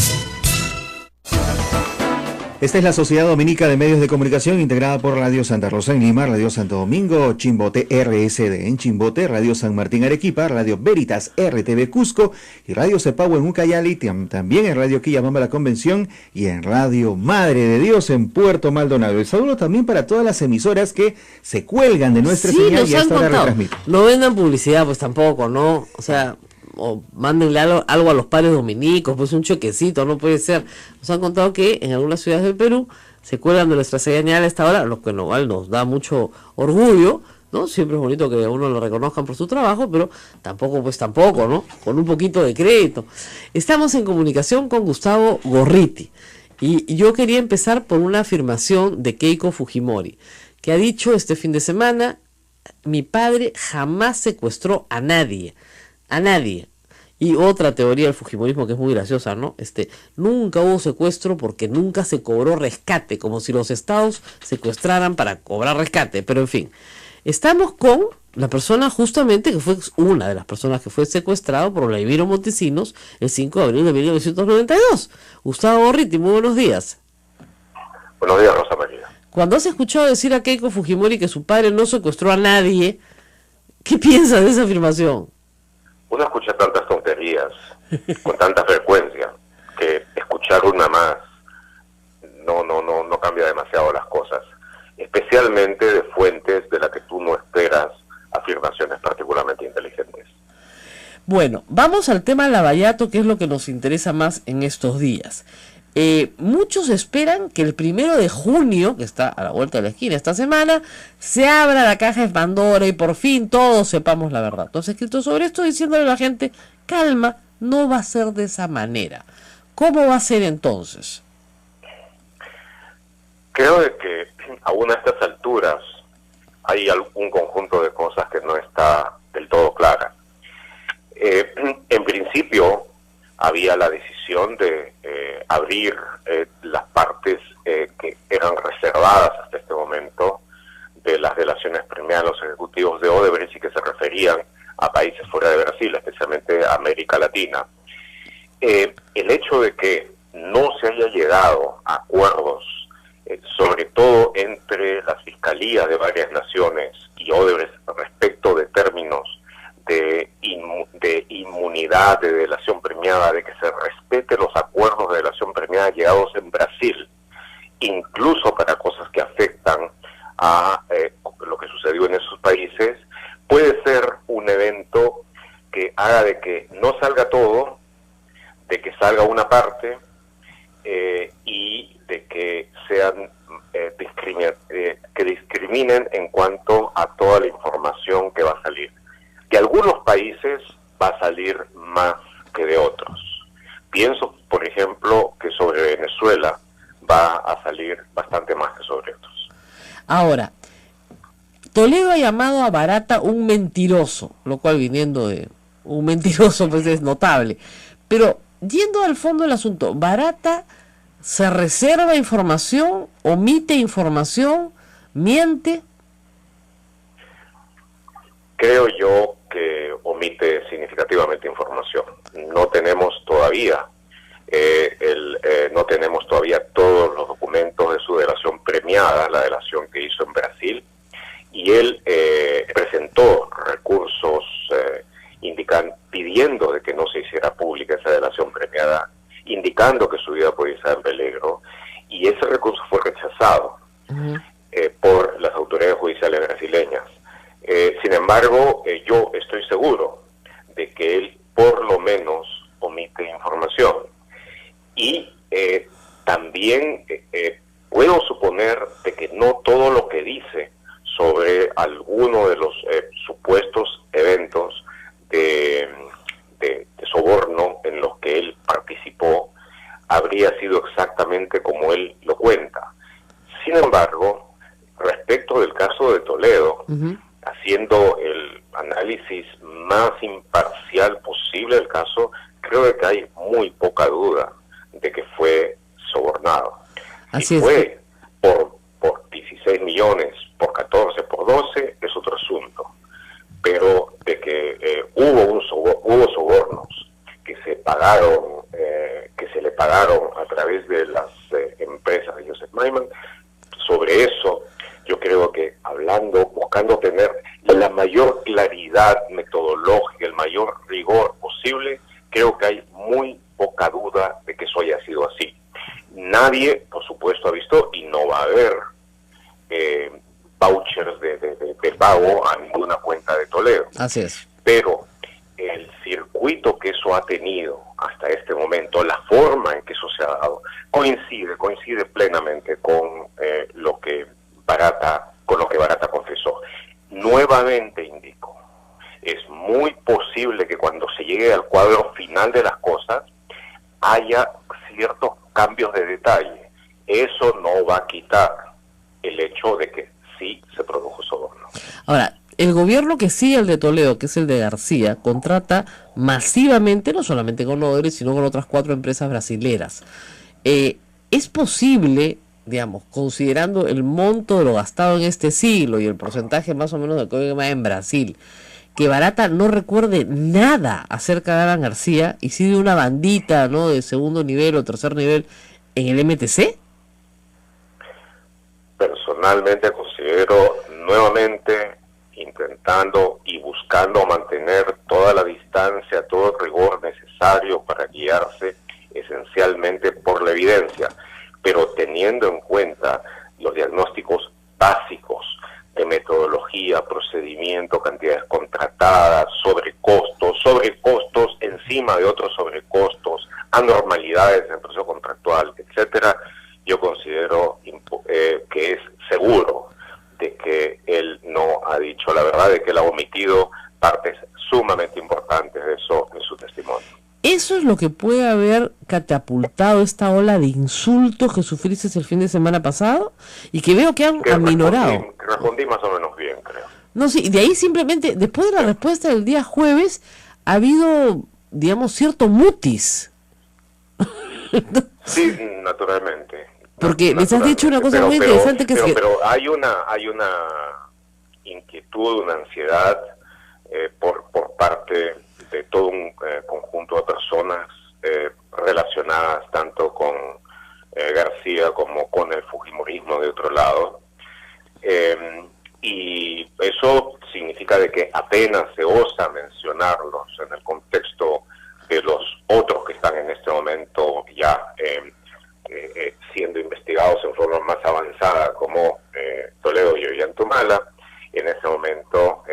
Speaker 1: Esta es la Sociedad Dominica de Medios de Comunicación, integrada por Radio Santa Rosa en Lima, Radio Santo Domingo, Chimbote RSD en Chimbote, Radio San Martín Arequipa, Radio Veritas RTV Cusco y Radio Cepagua en Ucayali, también en Radio Quillabamba La Convención y en Radio Madre de Dios en Puerto Maldonado. El saludo también para todas las emisoras que se cuelgan de nuestra señal y hasta ahora retransmiten.
Speaker 2: No vendan publicidad, pues tampoco, ¿no? O sea, o mándenle algo a los padres dominicos, pues un chequecito, no puede ser. Nos han contado que en algunas ciudades del Perú se cuelgan de nuestra señal a esta hora, lo que nos da mucho orgullo, ¿no? Siempre es bonito que a uno lo reconozcan por su trabajo, pero tampoco, ¿no? Con un poquito de crédito. Estamos en comunicación con Gustavo Gorriti, y yo quería empezar por una afirmación de Keiko Fujimori, que ha dicho este fin de semana: mi padre jamás secuestró a nadie. Y otra teoría del fujimorismo que es muy graciosa, ¿no? Nunca hubo secuestro porque nunca se cobró rescate, como si los estados secuestraran para cobrar rescate. Pero en fin, estamos con la persona justamente que fue una de las personas que fue secuestrado por Vladimiro Montesinos el 5 de abril de 1992. Gustavo Gorriti, muy buenos días.
Speaker 4: Buenos días, Rosa María.
Speaker 2: Cuando has escuchado decir a Keiko Fujimori que su padre no secuestró a nadie, ¿qué piensas de esa afirmación?
Speaker 4: Uno escucha tantas tonterías con tanta frecuencia que escuchar una más no cambia demasiado las cosas, especialmente de fuentes de las que tú no esperas afirmaciones particularmente inteligentes.
Speaker 2: Bueno, vamos al tema Lavallato, que es lo que nos interesa más en estos días. Muchos esperan que el 1 de junio, que está a la vuelta de la esquina esta semana, se abra la caja de Pandora y por fin todos sepamos la verdad. Entonces, escrito sobre esto diciéndole a la gente, calma, no va a ser de esa manera. ¿Cómo va a ser entonces?
Speaker 4: Creo de que aún a estas alturas hay un conjunto de cosas que no está del todo clara. En principio había la decisión de abrir las partes que eran reservadas hasta este momento de las delaciones premiadas a los ejecutivos de Odebrecht y que se referían a países fuera de Brasil, especialmente a América Latina. El hecho de que no se haya llegado a acuerdos, sobre todo entre las fiscalías de varias naciones y Odebrecht respecto de términos de inmunidad, de delación premiada, de que se respete respete los acuerdos de delación premiada llegados en Brasil, incluso para cosas que afectan a lo que sucedió en esos países, puede ser un evento que haga de que no salga todo, de que salga una parte, y de que sean que discriminen en cuanto a toda la información que va a salir. De algunos países va a salir más que de otros. Pienso, por ejemplo, que sobre Venezuela va a salir bastante más que sobre otros.
Speaker 2: Ahora, Toledo ha llamado a Barata un mentiroso, lo cual viniendo de un mentiroso pues es notable. Pero yendo al fondo del asunto, ¿Barata se reserva información, omite información, miente?
Speaker 4: Creo yo que omite significativamente información. No tenemos todavía no tenemos todavía todos los documentos de su delación premiada, la delación que hizo en Brasil, y él presentó recursos pidiendo de que no se hiciera pública esa delación premiada, indicando que su vida podía estar en peligro, y ese recurso fue rechazado por las autoridades judiciales brasileñas. Sin embargo, yo estoy seguro de que él por lo menos omite información, y también puedo suponer de que no todo lo que dice sobre alguno de los supuestos eventos de soborno en los que él participó habría sido exactamente como él lo cuenta. Sin embargo, respecto del caso de Toledo, haciendo el análisis más imparcial posible del caso, creo que hay muy poca duda de que fue sobornado.
Speaker 2: Así
Speaker 4: si
Speaker 2: es.
Speaker 4: Fue por 16 millones, por 14, por 12, es otro asunto. Pero de que hubo sobornos que se pagaron, que se le pagaron a través de las empresas de Joseph Maiman, sobre eso yo creo que buscando tener la mayor claridad metodológica, el mayor rigor posible, creo que hay muy poca duda de que eso haya sido así. Nadie, por supuesto, ha visto, y no va a haber vouchers de pago a ninguna cuenta de Toledo.
Speaker 2: Así es.
Speaker 4: Pero el circuito que eso ha tenido hasta este momento, la forma en que eso se ha dado, coincide plenamente con lo que Barata confesó. Nuevamente indico, es muy posible que cuando se llegue al cuadro final de las cosas haya ciertos cambios de detalle. Eso no va a quitar el hecho de que sí se produjo soborno.
Speaker 2: Ahora, el gobierno que sigue el de Toledo, que es el de García, contrata masivamente, no solamente con Odebrecht, sino con otras 4 empresas brasileras. ¿Es posible, digamos, considerando el monto de lo gastado en este siglo y el porcentaje más o menos de lo que en Brasil, que Barata no recuerde nada acerca de Alan García y sí de una bandita, ¿no?, de segundo nivel o tercer nivel en el MTC?
Speaker 4: Personalmente considero, nuevamente intentando y buscando mantener toda la distancia, todo el rigor necesario para guiarse esencialmente por la evidencia, pero teniendo en cuenta los diagnósticos básicos de metodología, procedimiento, cantidades contratadas, sobrecostos encima de otros sobrecostos, anormalidades en el proceso contractual, etcétera. Yo considero que es seguro de que él no ha dicho la verdad, de que él ha omitido partes sumamente importantes de eso en su testimonio.
Speaker 2: ¿Eso es lo que puede haber catapultado esta ola de insultos que sufriste el fin de semana pasado? Y que veo que han aminorado.
Speaker 4: Respondí más o menos bien, creo.
Speaker 2: No, sí, de ahí simplemente, después de la respuesta del día jueves, ha habido, digamos, cierto mutis.
Speaker 4: Sí, naturalmente.
Speaker 2: Porque les has dicho una cosa muy interesante que es que...
Speaker 4: Pero hay una inquietud, una ansiedad por parte de todo un conjunto de personas relacionadas tanto con García como con el fujimorismo de otro lado. Y eso significa de que apenas se osa mencionarlos en el contexto de los otros que están en este momento ya siendo investigados en forma más avanzada como Toledo y Ollantumala. En ese momento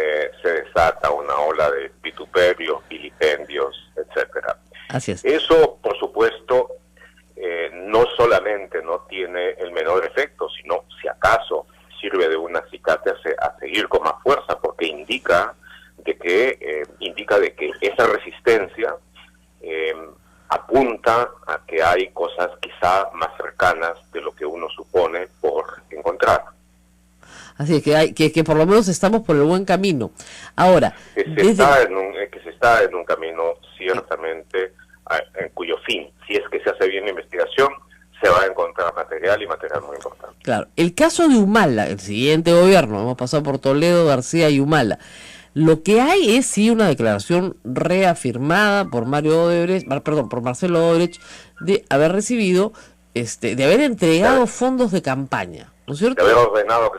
Speaker 4: se desata una ola de vituperios, vilipendios, etcétera.
Speaker 2: Así es.
Speaker 4: Eso, por supuesto, no solamente no tiene el menor efecto, sino, si acaso, sirve de un acicate a seguir con más fuerza, porque indica de que esa resistencia apunta a que hay cosas quizá más cercanas de lo que uno supone por encontrar.
Speaker 2: Así es que por lo menos estamos por el buen camino. Ahora,
Speaker 4: que se está en un camino ciertamente en cuyo fin, si es que se hace bien la investigación, se va a encontrar material, y material muy importante.
Speaker 2: Claro, el caso de Humala, el siguiente gobierno, hemos pasado por Toledo, García y Humala. Lo que hay es sí una declaración reafirmada por por Marcelo Odebrecht, de haber recibido, de haber entregado fondos de campaña, ¿no es cierto?
Speaker 4: De haber ordenado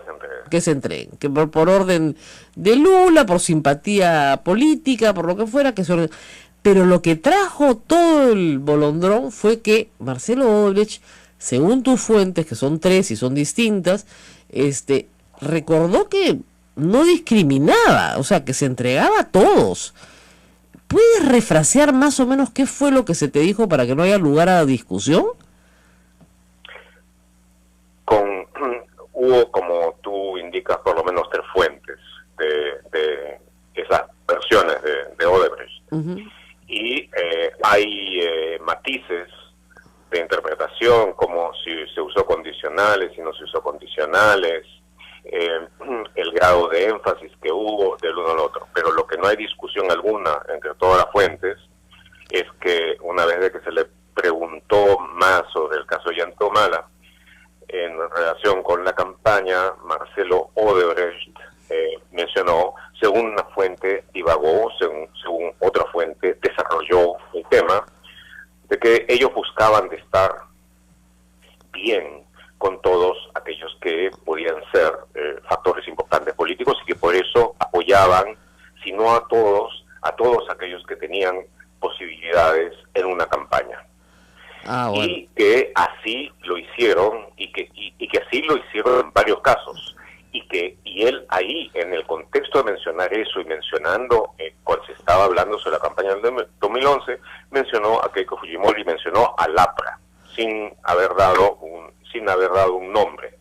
Speaker 4: que se entreguen.
Speaker 2: Que por orden de Lula, por simpatía política, por lo que fuera, que se ordene. Pero lo que trajo todo el bolondrón fue que Marcelo Odebrecht, según tus fuentes, que son 3 y son distintas, recordó que no discriminaba, o sea, que se entregaba a todos. ¿Puedes refrasear más o menos qué fue lo que se te dijo para que no haya lugar a discusión?
Speaker 4: Hubo, como tú indicas, por lo menos 3 fuentes de esas versiones de Odebrecht. Y hay matices de interpretación, como si se usó condicionales, si no se usó condicionales, el grado de énfasis que hubo del uno al otro. Pero lo que no hay discusión alguna entre todas las fuentes es que una vez de que se le preguntó más sobre el caso Ollantumala en relación con la campaña, Marcelo Odebrecht mencionó, según una fuente divagó, según otra fuente desarrolló el tema, de que ellos buscaban de estar bien con todos aquellos que podían ser factores importantes políticos, y que por eso apoyaban, si no a todos aquellos que tenían posibilidades en una campaña.
Speaker 2: Bueno.
Speaker 4: Y que así lo hicieron, y que así lo hicieron en varios casos, y él ahí, en el contexto de mencionar eso, y mencionando cuando se estaba hablando sobre la campaña del 2011, mencionó a Keiko Fujimori, mencionó a Lapra, sin haber dado un nombre.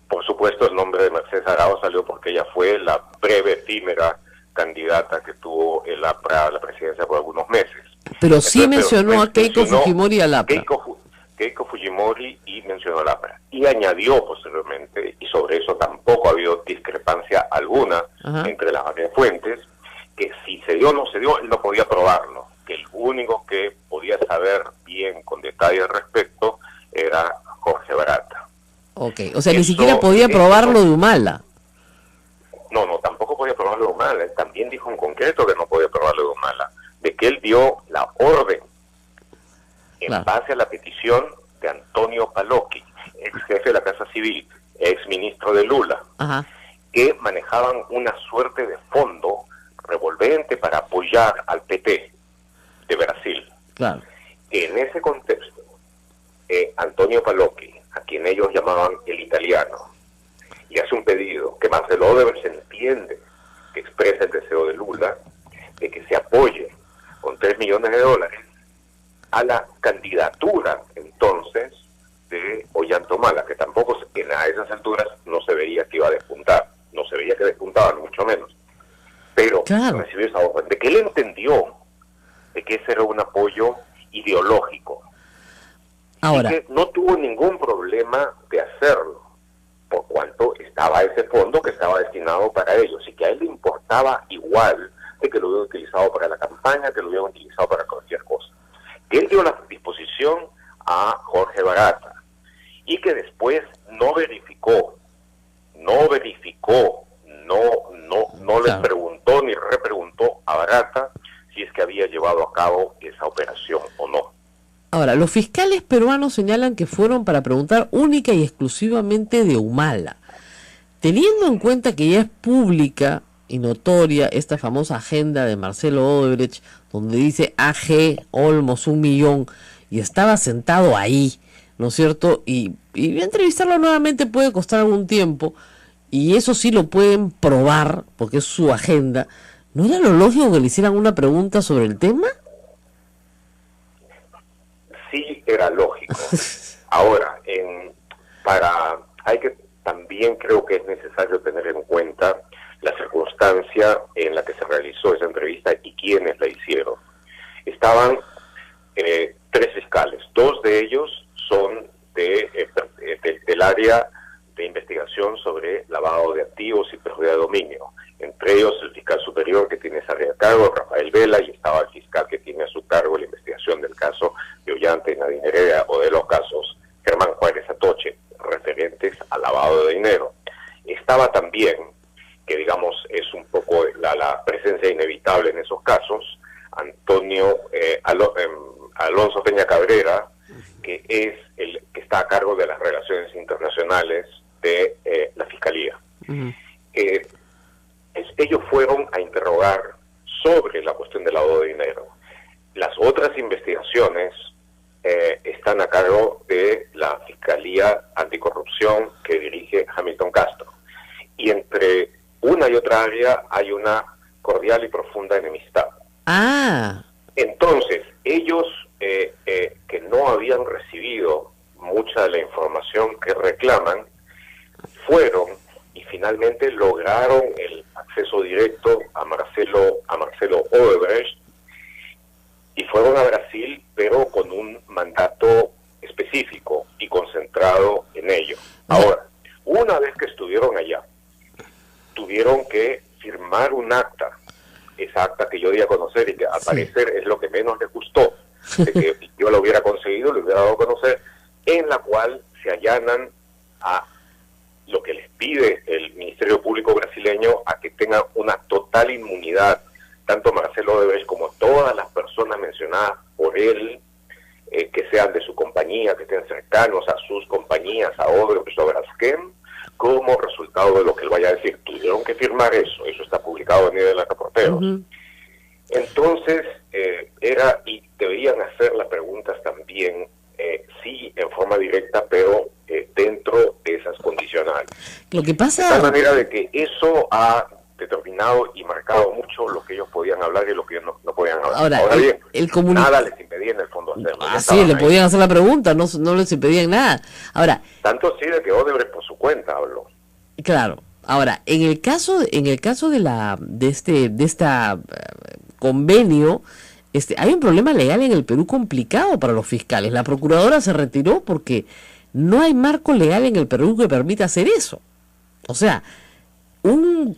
Speaker 4: Por supuesto, el nombre de Mercedes Arauz salió porque ella fue la breve, efímera candidata que tuvo el APRA a la presidencia por algunos meses.
Speaker 2: Pero sí mencionó a Keiko Fujimori y a Lapra.
Speaker 4: Keiko Fujimori, y mencionó a Lapra. Y añadió posteriormente, y sobre eso tampoco ha habido discrepancia alguna entre las varias fuentes, que si se dio o no se dio, él no podía probarlo. Que el único que podía saber bien con detalle al respecto era Jorge Barata.
Speaker 2: Ok, o sea, ni siquiera podía probarlo de Humala.
Speaker 4: No, tampoco podía probarlo de Humala. Él también dijo en concreto que no podía probarlo de Humala, de que él dio la orden en base a la petición de Antonio Palocchi, ex jefe de la Casa Civil, ex ministro de Lula, que manejaban una suerte de fondo revolvente para apoyar al PT de Brasil.
Speaker 2: Claro.
Speaker 4: En ese contexto, Antonio Palocchi, a quien ellos llamaban el italiano, y hace un pedido que Marcelo Odebrecht entiende, que expresa el deseo de Lula de que se apoye con $3 millones a la candidatura entonces de Ollantumala, que tampoco a esas alturas no se veía que iba a despuntar, no se veía que despuntaba, ni mucho menos, pero recibió esa orden, de que él entendió de que ese era un apoyo ideológico.
Speaker 2: Ahora,
Speaker 4: y que no tuvo ningún problema de hacerlo, por cuanto estaba ese fondo que estaba destinado para ellos, y que a él le importaba igual de que lo hubieran utilizado para la campaña, que lo hubieran utilizado para cualquier cosa. Que él dio la disposición a Jorge Barata, y que después no verificó, no le preguntó ni repreguntó a Barata si es que había llevado a cabo esa operación o no.
Speaker 2: Ahora, los fiscales peruanos señalan que fueron para preguntar única y exclusivamente de Humala. Teniendo en cuenta que ya es pública y notoria esta famosa agenda de Marcelo Odebrecht, donde dice AG, Olmos, 1 millón, y estaba sentado ahí, ¿no es cierto? Y entrevistarlo nuevamente puede costar algún tiempo, y eso sí lo pueden probar, porque es su agenda. ¿No era lo lógico que le hicieran una pregunta sobre el tema?
Speaker 4: Sí, era lógico. Ahora, también creo que es necesario tener en cuenta la circunstancia en la que se realizó esa entrevista y quiénes la hicieron. Estaban 3 fiscales, 2 de ellos son del área de investigación sobre lavado de activos y pérdida de dominio, entre ellos el fiscal superior que tiene esa área a cargo, Rafael Vela, y estaba el fiscal que tiene a su cargo la investigación del caso de Ollanta y Nadine Heredia, o de los casos Germán Juárez Atoche, referentes al lavado de dinero. Estaba también, que digamos es un poco la presencia inevitable en esos casos, Alonso Peña Cabrera, que es el que está a cargo de las relaciones internacionales de la Fiscalía. Ellos fueron a interrogar sobre la cuestión del lavado de dinero. Las otras investigaciones están a cargo de la Fiscalía Anticorrupción que dirige Hamilton Castro. Y entre una y otra área hay una cordial y profunda enemistad. Entonces, ellos que no habían recibido mucha de la información que reclaman, fueron y finalmente lograron el acceso directo a Marcelo Odebrecht, y fueron a Brasil, pero con un mandato específico y concentrado en ello. Ahora, una vez que estuvieron allá, tuvieron que firmar un acta, esa acta que yo di a conocer y que al parecer es lo que menos les gustó, de que yo lo hubiera conseguido, lo hubiera dado a conocer, en la cual se allanan a lo que les pide el Ministerio Público brasileño, a que tengan una total inmunidad, tanto Marcelo Odebrecht como todas las personas mencionadas por él, que sean de su compañía, que estén cercanos a sus compañías, a Odebrecht o a Braskem, como resultado de lo que él vaya a decir. Tuvieron que firmar eso está publicado en el reportero. Entonces, y deberían hacer las preguntas también, sí, en forma directa, pero dentro de esas condicionales.
Speaker 2: Lo que pasa...
Speaker 4: De tal manera de que eso ha determinado y marcado mucho lo que ellos podían hablar y lo que ellos no podían hablar. Ahora bien, nada les impedía en el fondo hacerlo.
Speaker 2: Sí, le podían hacer la pregunta, no les impedían nada. Ahora,
Speaker 4: tanto sí de que Odebrecht por su cuenta habló.
Speaker 2: Claro. Ahora, en el caso de esta convenio, hay un problema legal en el Perú complicado para los fiscales. La procuradora se retiró porque no hay marco legal en el Perú que permita hacer eso. O sea, un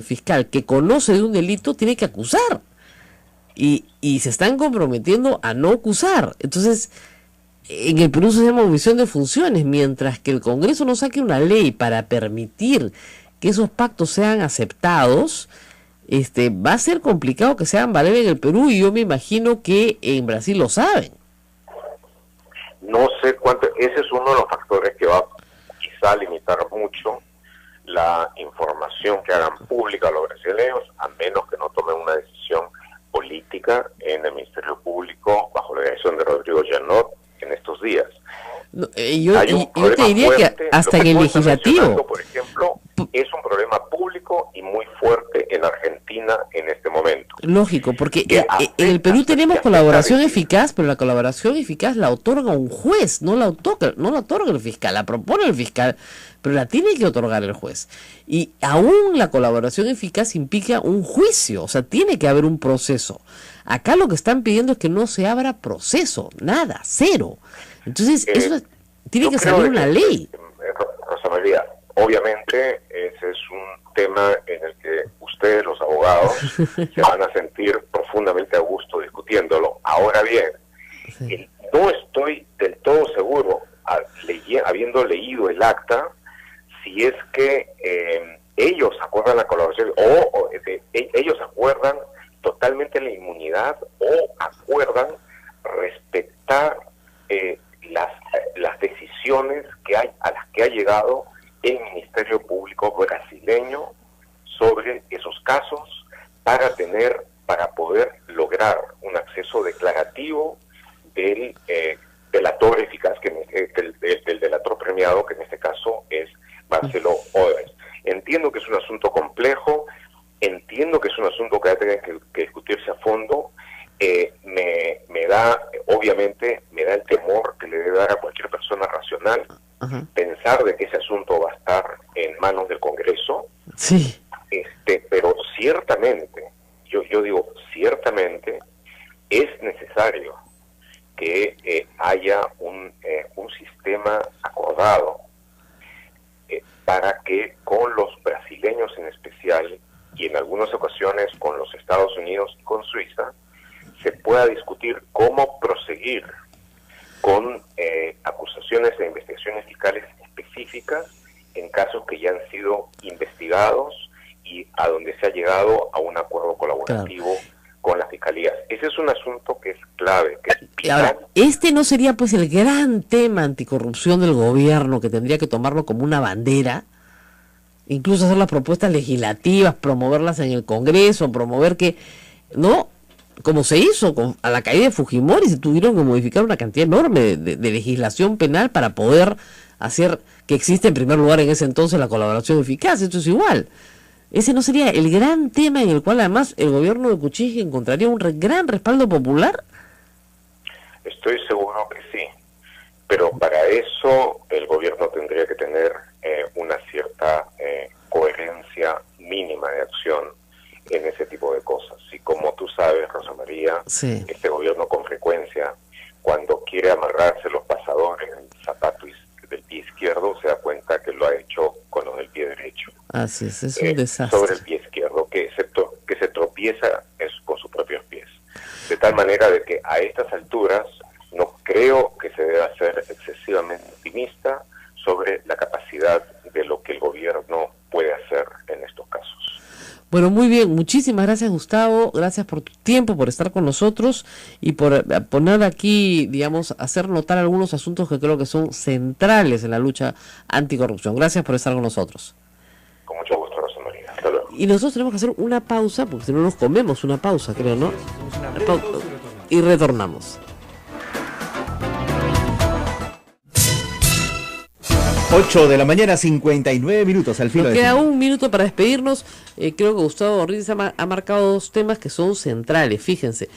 Speaker 2: fiscal que conoce de un delito tiene que acusar, y se están comprometiendo a no acusar. Entonces, en el Perú se llama omisión de funciones, mientras que el Congreso no saque una ley para permitir que esos pactos sean aceptados. Va a ser complicado que se hagan valer en el Perú, y yo me imagino que en Brasil lo saben.
Speaker 4: No sé cuánto, ese es uno de los factores que va quizá a limitar mucho la información que hagan pública los brasileños, a menos que no tomen una decisión política en el Ministerio Público bajo la dirección de Rodrigo Janot en estos días.
Speaker 2: No, yo te diría que hasta en el legislativo,
Speaker 4: por ejemplo, es un problema público y muy fuerte en Argentina en este momento.
Speaker 2: Lógico, porque en el Perú tenemos colaboración eficaz, pero la colaboración eficaz la otorga un juez, no la otorga el fiscal, la propone el fiscal, pero la tiene que otorgar el juez. Y aún la colaboración eficaz implica un juicio, o sea, tiene que haber un proceso. Acá lo que están pidiendo es que no se abra proceso, nada, cero. Entonces, eso tiene que salir una ley.
Speaker 4: Rosa María, obviamente ese es un tema en el que ustedes, los abogados, se van a sentir profundamente a gusto discutiéndolo. Ahora bien, no estoy del todo seguro, habiendo leído el acta, si es que ellos acuerdan la colaboración ellos acuerdan totalmente la inmunidad o acuerdan respetar las decisiones a las que ha llegado el Ministerio Público Jurídico brasileño sobre esos casos para poder lograr un acceso declarativo del delator eficaz, del delator premiado, que en este caso es Marcelo Odebrecht. Entiendo que es un asunto complejo, entiendo que es un asunto que va a tener que discutirse a fondo. Obviamente me da el temor que le debe dar a cualquier persona racional pensar de que ese asunto va a estar en manos del Congreso.
Speaker 2: Sí.
Speaker 4: Pero ciertamente, yo digo ciertamente, es necesario que haya un sistema acordado para que con los brasileños en especial, y en algunas ocasiones con los Estados Unidos y con Suiza, se pueda discutir cómo proseguir con acusaciones e investigaciones fiscales específicas en casos que ya han sido investigados y a donde se ha llegado a un acuerdo colaborativo con las fiscalías. Ese es un asunto que es clave, que es vital.
Speaker 2: Ahora, este no sería pues el gran tema anticorrupción del gobierno, que tendría que tomarlo como una bandera, incluso hacer las propuestas legislativas, promoverlas en el Congreso, promover que, ¿no? Como se hizo a la caída de Fujimori, se tuvieron que modificar una cantidad enorme de legislación penal para poder hacer que existe en primer lugar en ese entonces la colaboración eficaz. Esto es igual. Ese no sería el gran tema en el cual además el gobierno de Kuczynski encontraría un gran respaldo popular.
Speaker 4: Estoy seguro que sí, pero para eso el gobierno tendría que tener una cierta coherencia mínima de acción en ese tipo de cosas. Y como tú sabes, Rosa María,
Speaker 2: sí,
Speaker 4: este gobierno con frecuencia, cuando quiere amarrarse los pasadores en el zapato del pie izquierdo, se da cuenta que lo ha hecho con los del pie derecho.
Speaker 2: Así es un desastre.
Speaker 4: Sobre el pie izquierdo, que se tropieza con sus propios pies. De tal manera de que a estas alturas no creo que se deba ser excesivamente optimista sobre la capacidad de lo que el gobierno puede hacer en estos casos.
Speaker 2: Bueno, muy bien, muchísimas gracias, Gustavo, gracias por tu tiempo, por estar con nosotros y por poner aquí, digamos, hacer notar algunos asuntos que creo que son centrales en la lucha anticorrupción. Gracias por estar con nosotros.
Speaker 4: Con mucho gusto, Rosa María. Hasta luego.
Speaker 2: Y nosotros tenemos que hacer una pausa, porque si no nos comemos una pausa, creo, ¿no? Y retornamos.
Speaker 1: 8 de la mañana, 59 minutos al filo
Speaker 2: Nos
Speaker 1: de
Speaker 2: queda
Speaker 1: fin.
Speaker 2: un minuto para despedirnos. Creo que Gustavo Ortiz ha marcado dos temas que son centrales. Fíjense,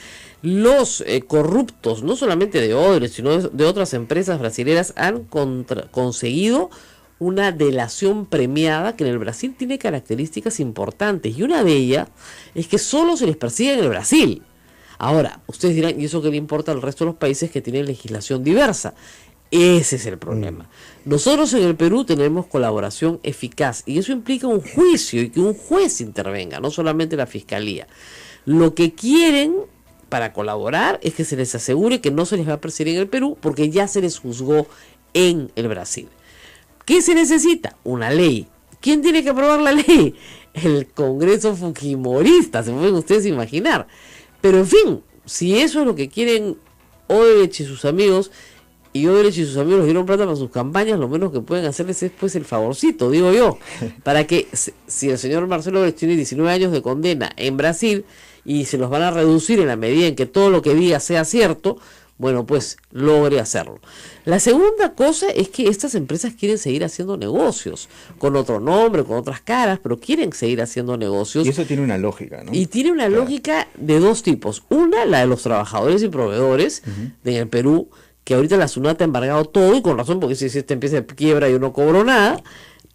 Speaker 2: los corruptos, no solamente de Odebrecht, sino de otras empresas brasileñas, han conseguido una delación premiada que en el Brasil tiene características importantes. Y una de ellas es que solo se les persigue en el Brasil. Ahora, ustedes dirán, ¿y eso qué le importa al resto de los países que tienen legislación diversa? Ese es el problema. Nosotros en el Perú tenemos colaboración eficaz y eso implica un juicio y que un juez intervenga, no solamente la fiscalía. Lo que quieren para colaborar es que se les asegure que no se les va a perseguir en el Perú porque ya se les juzgó en el Brasil. ¿Qué se necesita? Una ley. ¿Quién tiene que aprobar la ley? El Congreso fujimorista, se pueden ustedes imaginar. Pero en fin, si eso es lo que quieren Odebrecht y sus amigos, y Odebrecht y sus amigos les dieron plata para sus campañas, lo menos que pueden hacerles es pues el favorcito, digo yo, para que si el señor Marcelo Odebrecht tiene 19 años de condena en Brasil y se los van a reducir en la medida en que todo lo que diga sea cierto, bueno, pues logre hacerlo. La segunda cosa es que estas empresas quieren seguir haciendo negocios, con otro nombre, con otras caras, pero quieren seguir haciendo negocios.
Speaker 1: Y eso tiene una lógica, ¿no?
Speaker 2: Y tiene una lógica de dos tipos. Una, la de los trabajadores y proveedores en el Perú, que ahorita la SUNAT ha embargado todo, y con razón, porque si este empieza de quiebra yo no cobro nada,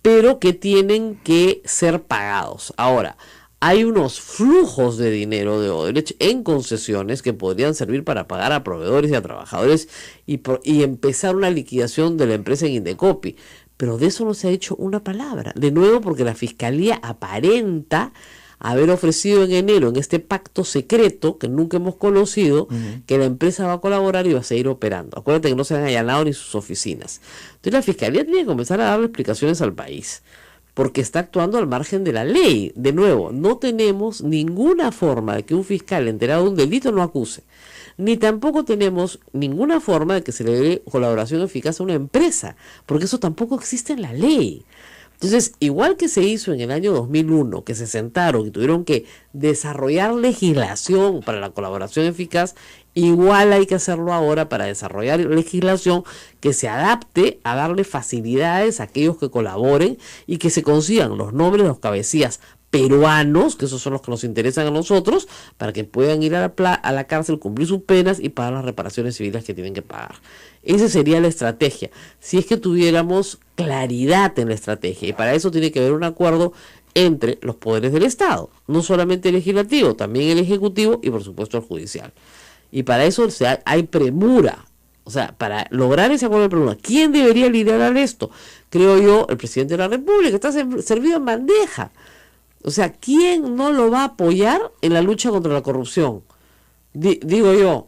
Speaker 2: pero que tienen que ser pagados. Ahora, hay unos flujos de dinero de Odebrecht en concesiones que podrían servir para pagar a proveedores y a trabajadores y empezar una liquidación de la empresa en Indecopi. Pero de eso no se ha hecho una palabra. De nuevo, porque la Fiscalía aparenta haber ofrecido en enero, en este pacto secreto que nunca hemos conocido, que la empresa va a colaborar y va a seguir operando. Acuérdate que no se han allanado ni sus oficinas. Entonces la Fiscalía tiene que comenzar a darle explicaciones al país, porque está actuando al margen de la ley. De nuevo, no tenemos ninguna forma de que un fiscal enterado de un delito no acuse, ni tampoco tenemos ninguna forma de que se le dé colaboración eficaz a una empresa, porque eso tampoco existe en la ley. Entonces, igual que se hizo en el año 2001, que se sentaron y tuvieron que desarrollar legislación para la colaboración eficaz, igual hay que hacerlo ahora para desarrollar legislación que se adapte a darle facilidades a aquellos que colaboren y que se consigan los nombres de los cabecillas peruanos, que esos son los que nos interesan a nosotros, para que puedan ir a la cárcel, cumplir sus penas y pagar las reparaciones civiles que tienen que pagar. Esa sería la estrategia, si es que tuviéramos claridad en la estrategia, y para eso tiene que haber un acuerdo entre los poderes del Estado, no solamente el legislativo, también el ejecutivo y por supuesto el judicial. Y para eso hay premura. O sea, para lograr ese acuerdo de premura, ¿quién debería liderar esto? Creo yo, el presidente de la República, está servido en bandeja. O sea, ¿quién no lo va a apoyar en la lucha contra la corrupción? Digo yo,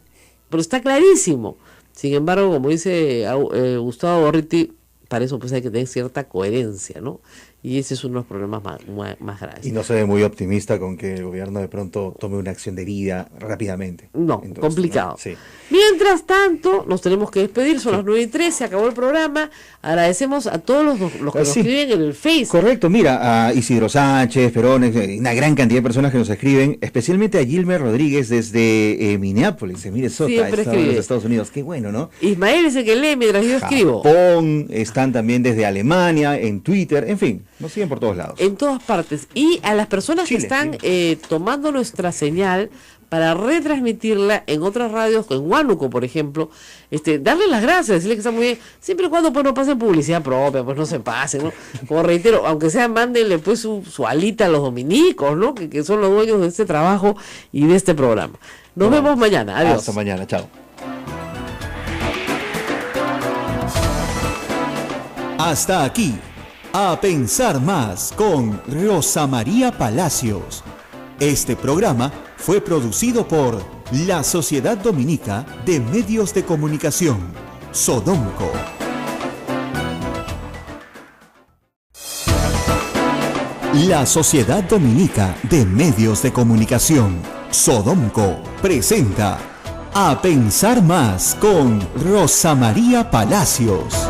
Speaker 2: pero está clarísimo. Sin embargo, como dice Gustavo Gorriti, para eso pues hay que tener cierta coherencia, ¿no? Y ese es uno de los problemas más graves.
Speaker 1: Y no se ve muy optimista con que el gobierno de pronto tome una acción debida rápidamente.
Speaker 2: No, entonces, complicado.
Speaker 1: ¿no? Sí.
Speaker 2: Mientras tanto, nos tenemos que despedir, son las 9:13, se acabó el programa. Agradecemos a todos los que nos escriben en el Facebook.
Speaker 1: Correcto, mira, a Isidro Sánchez, Perón, una gran cantidad de personas que nos escriben, especialmente a Gilmer Rodríguez desde Minneapolis, en Minnesota, Estados Unidos. Qué bueno, ¿no?
Speaker 2: Ismael es el que lee mientras yo escribo.
Speaker 1: Japón, están también desde Alemania, en Twitter, en fin. Nos siguen por todos lados.
Speaker 2: En todas partes. Y a las personas
Speaker 1: Chile,
Speaker 2: que están tomando nuestra señal para retransmitirla en otras radios, en Huánuco, por ejemplo, darle las gracias, decirle que está muy bien, siempre y cuando pues no pasen publicidad propia, pues no se pasen, ¿no? Como reitero, aunque sea, mándenle pues su alita a los dominicos, ¿no? Que son los dueños de este trabajo y de este programa. Nos vemos mañana. Adiós.
Speaker 1: Hasta mañana. Chao. Hasta aquí. A pensar más con Rosa María Palacios. Este programa fue producido por la Sociedad Dominica de Medios de Comunicación, Sodomco. La Sociedad Dominica de Medios de Comunicación, Sodomco, presenta A pensar más con Rosa María Palacios.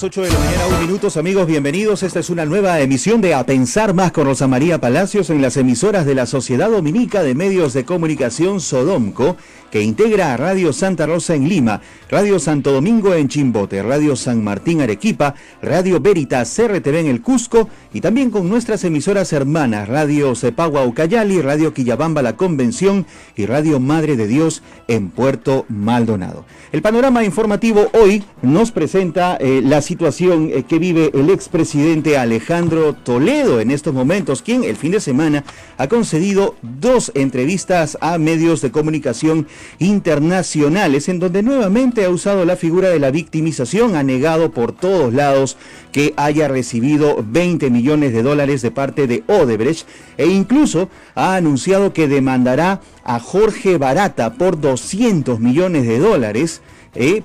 Speaker 1: 8 de la mañana, 1 minuto, amigos, bienvenidos. Esta es una nueva emisión de A Pensar Más con Rosa María Palacios en las emisoras de la Sociedad Dominica de Medios de Comunicación Sodomco, que integra a Radio Santa Rosa en Lima, Radio Santo Domingo en Chimbote, Radio San Martín Arequipa, Radio Veritas RTV en el Cusco y también con nuestras emisoras hermanas, Radio Cepagua Ucayali, Radio Quillabamba La Convención y Radio Madre de Dios en Puerto Maldonado. El panorama informativo hoy nos presenta la situación que vive el expresidente Alejandro Toledo en estos momentos, quien el fin de semana ha concedido 2 entrevistas a medios de comunicación internacionales, en donde nuevamente ha usado la figura de la victimización, ha negado por todos lados que haya recibido $20 millones de parte de Odebrecht e incluso ha anunciado que demandará a Jorge Barata por $200 millones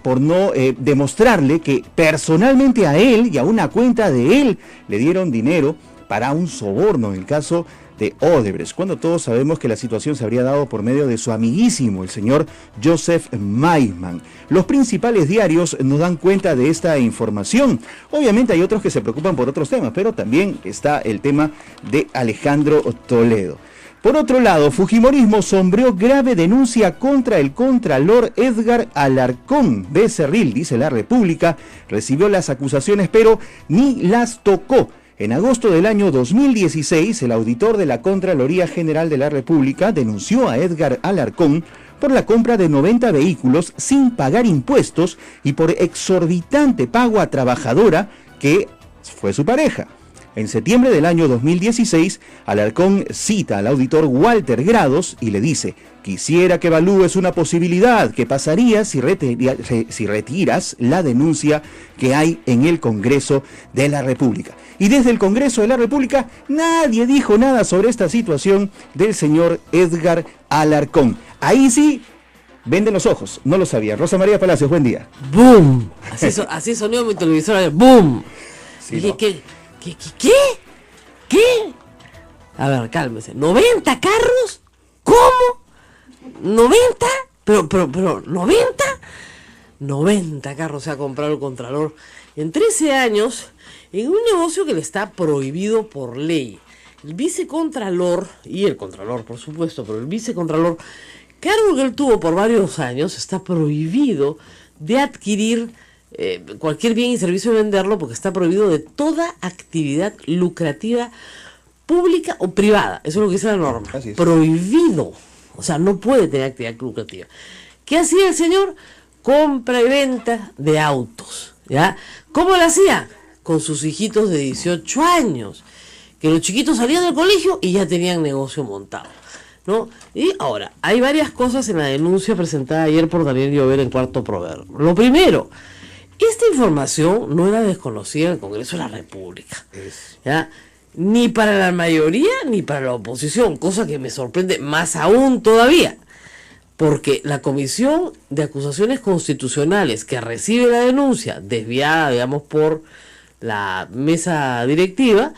Speaker 1: por no demostrarle que personalmente a él y a una cuenta de él le dieron dinero para un soborno en el caso de Odebrecht, cuando todos sabemos que la situación se habría dado por medio de su amiguísimo, el señor Joseph Maisman. Los principales diarios nos dan cuenta de esta información. Obviamente hay otros que se preocupan por otros temas, pero también está el tema de Alejandro Toledo. Por otro lado, Fujimorismo sombreó grave denuncia contra el contralor Edgar Alarcón. Becerril, dice La República, recibió las acusaciones pero ni las tocó. En agosto del año 2016, el auditor de la Contraloría General de la República denunció a Edgar Alarcón por la compra de 90 vehículos sin pagar impuestos y por exorbitante pago a trabajadora que fue su pareja. En septiembre del año 2016, Alarcón cita al auditor Walter Grados y le dice: quisiera que evalúes una posibilidad, ¿qué pasaría si retiras la denuncia que hay en el Congreso de la República? Y desde el Congreso de la República nadie dijo nada sobre esta situación del señor Edgar Alarcón. Ahí sí venden los ojos, no lo sabía. Rosa María Palacios, buen día.
Speaker 2: ¡Boom! Así sonó mi televisor, ¡boom! Sí, dije, ¿no? ¿Qué? A ver, cálmese. ¿90 carros? ¿Cómo? ¿90? Pero, ¿90? 90 carros se ha comprado el Contralor en 13 años en un negocio que le está prohibido por ley. El vicecontralor, y el Contralor por supuesto, pero el vicecontralor, cargo que él tuvo por varios años, está prohibido de adquirir cualquier bien y servicio y venderlo, porque está prohibido de toda actividad lucrativa pública o privada. Eso es lo que dice la norma. Prohibido. O sea, no puede tener actividad lucrativa. ¿Qué hacía el señor? Compra y venta de autos. ¿Ya? ¿Cómo lo hacía? Con sus hijitos de 18 años. Que los chiquitos salían del colegio y ya tenían negocio montado, ¿no? Y ahora, hay varias cosas en la denuncia presentada ayer por Daniel Llobera en Cuarto Proverbio. Lo primero, esta información no era desconocida en el Congreso de la República, ¿ya? Ni para la mayoría ni para la oposición, cosa que me sorprende más aún todavía, porque la Comisión de Acusaciones Constitucionales que recibe la denuncia, desviada, digamos, por la mesa directiva,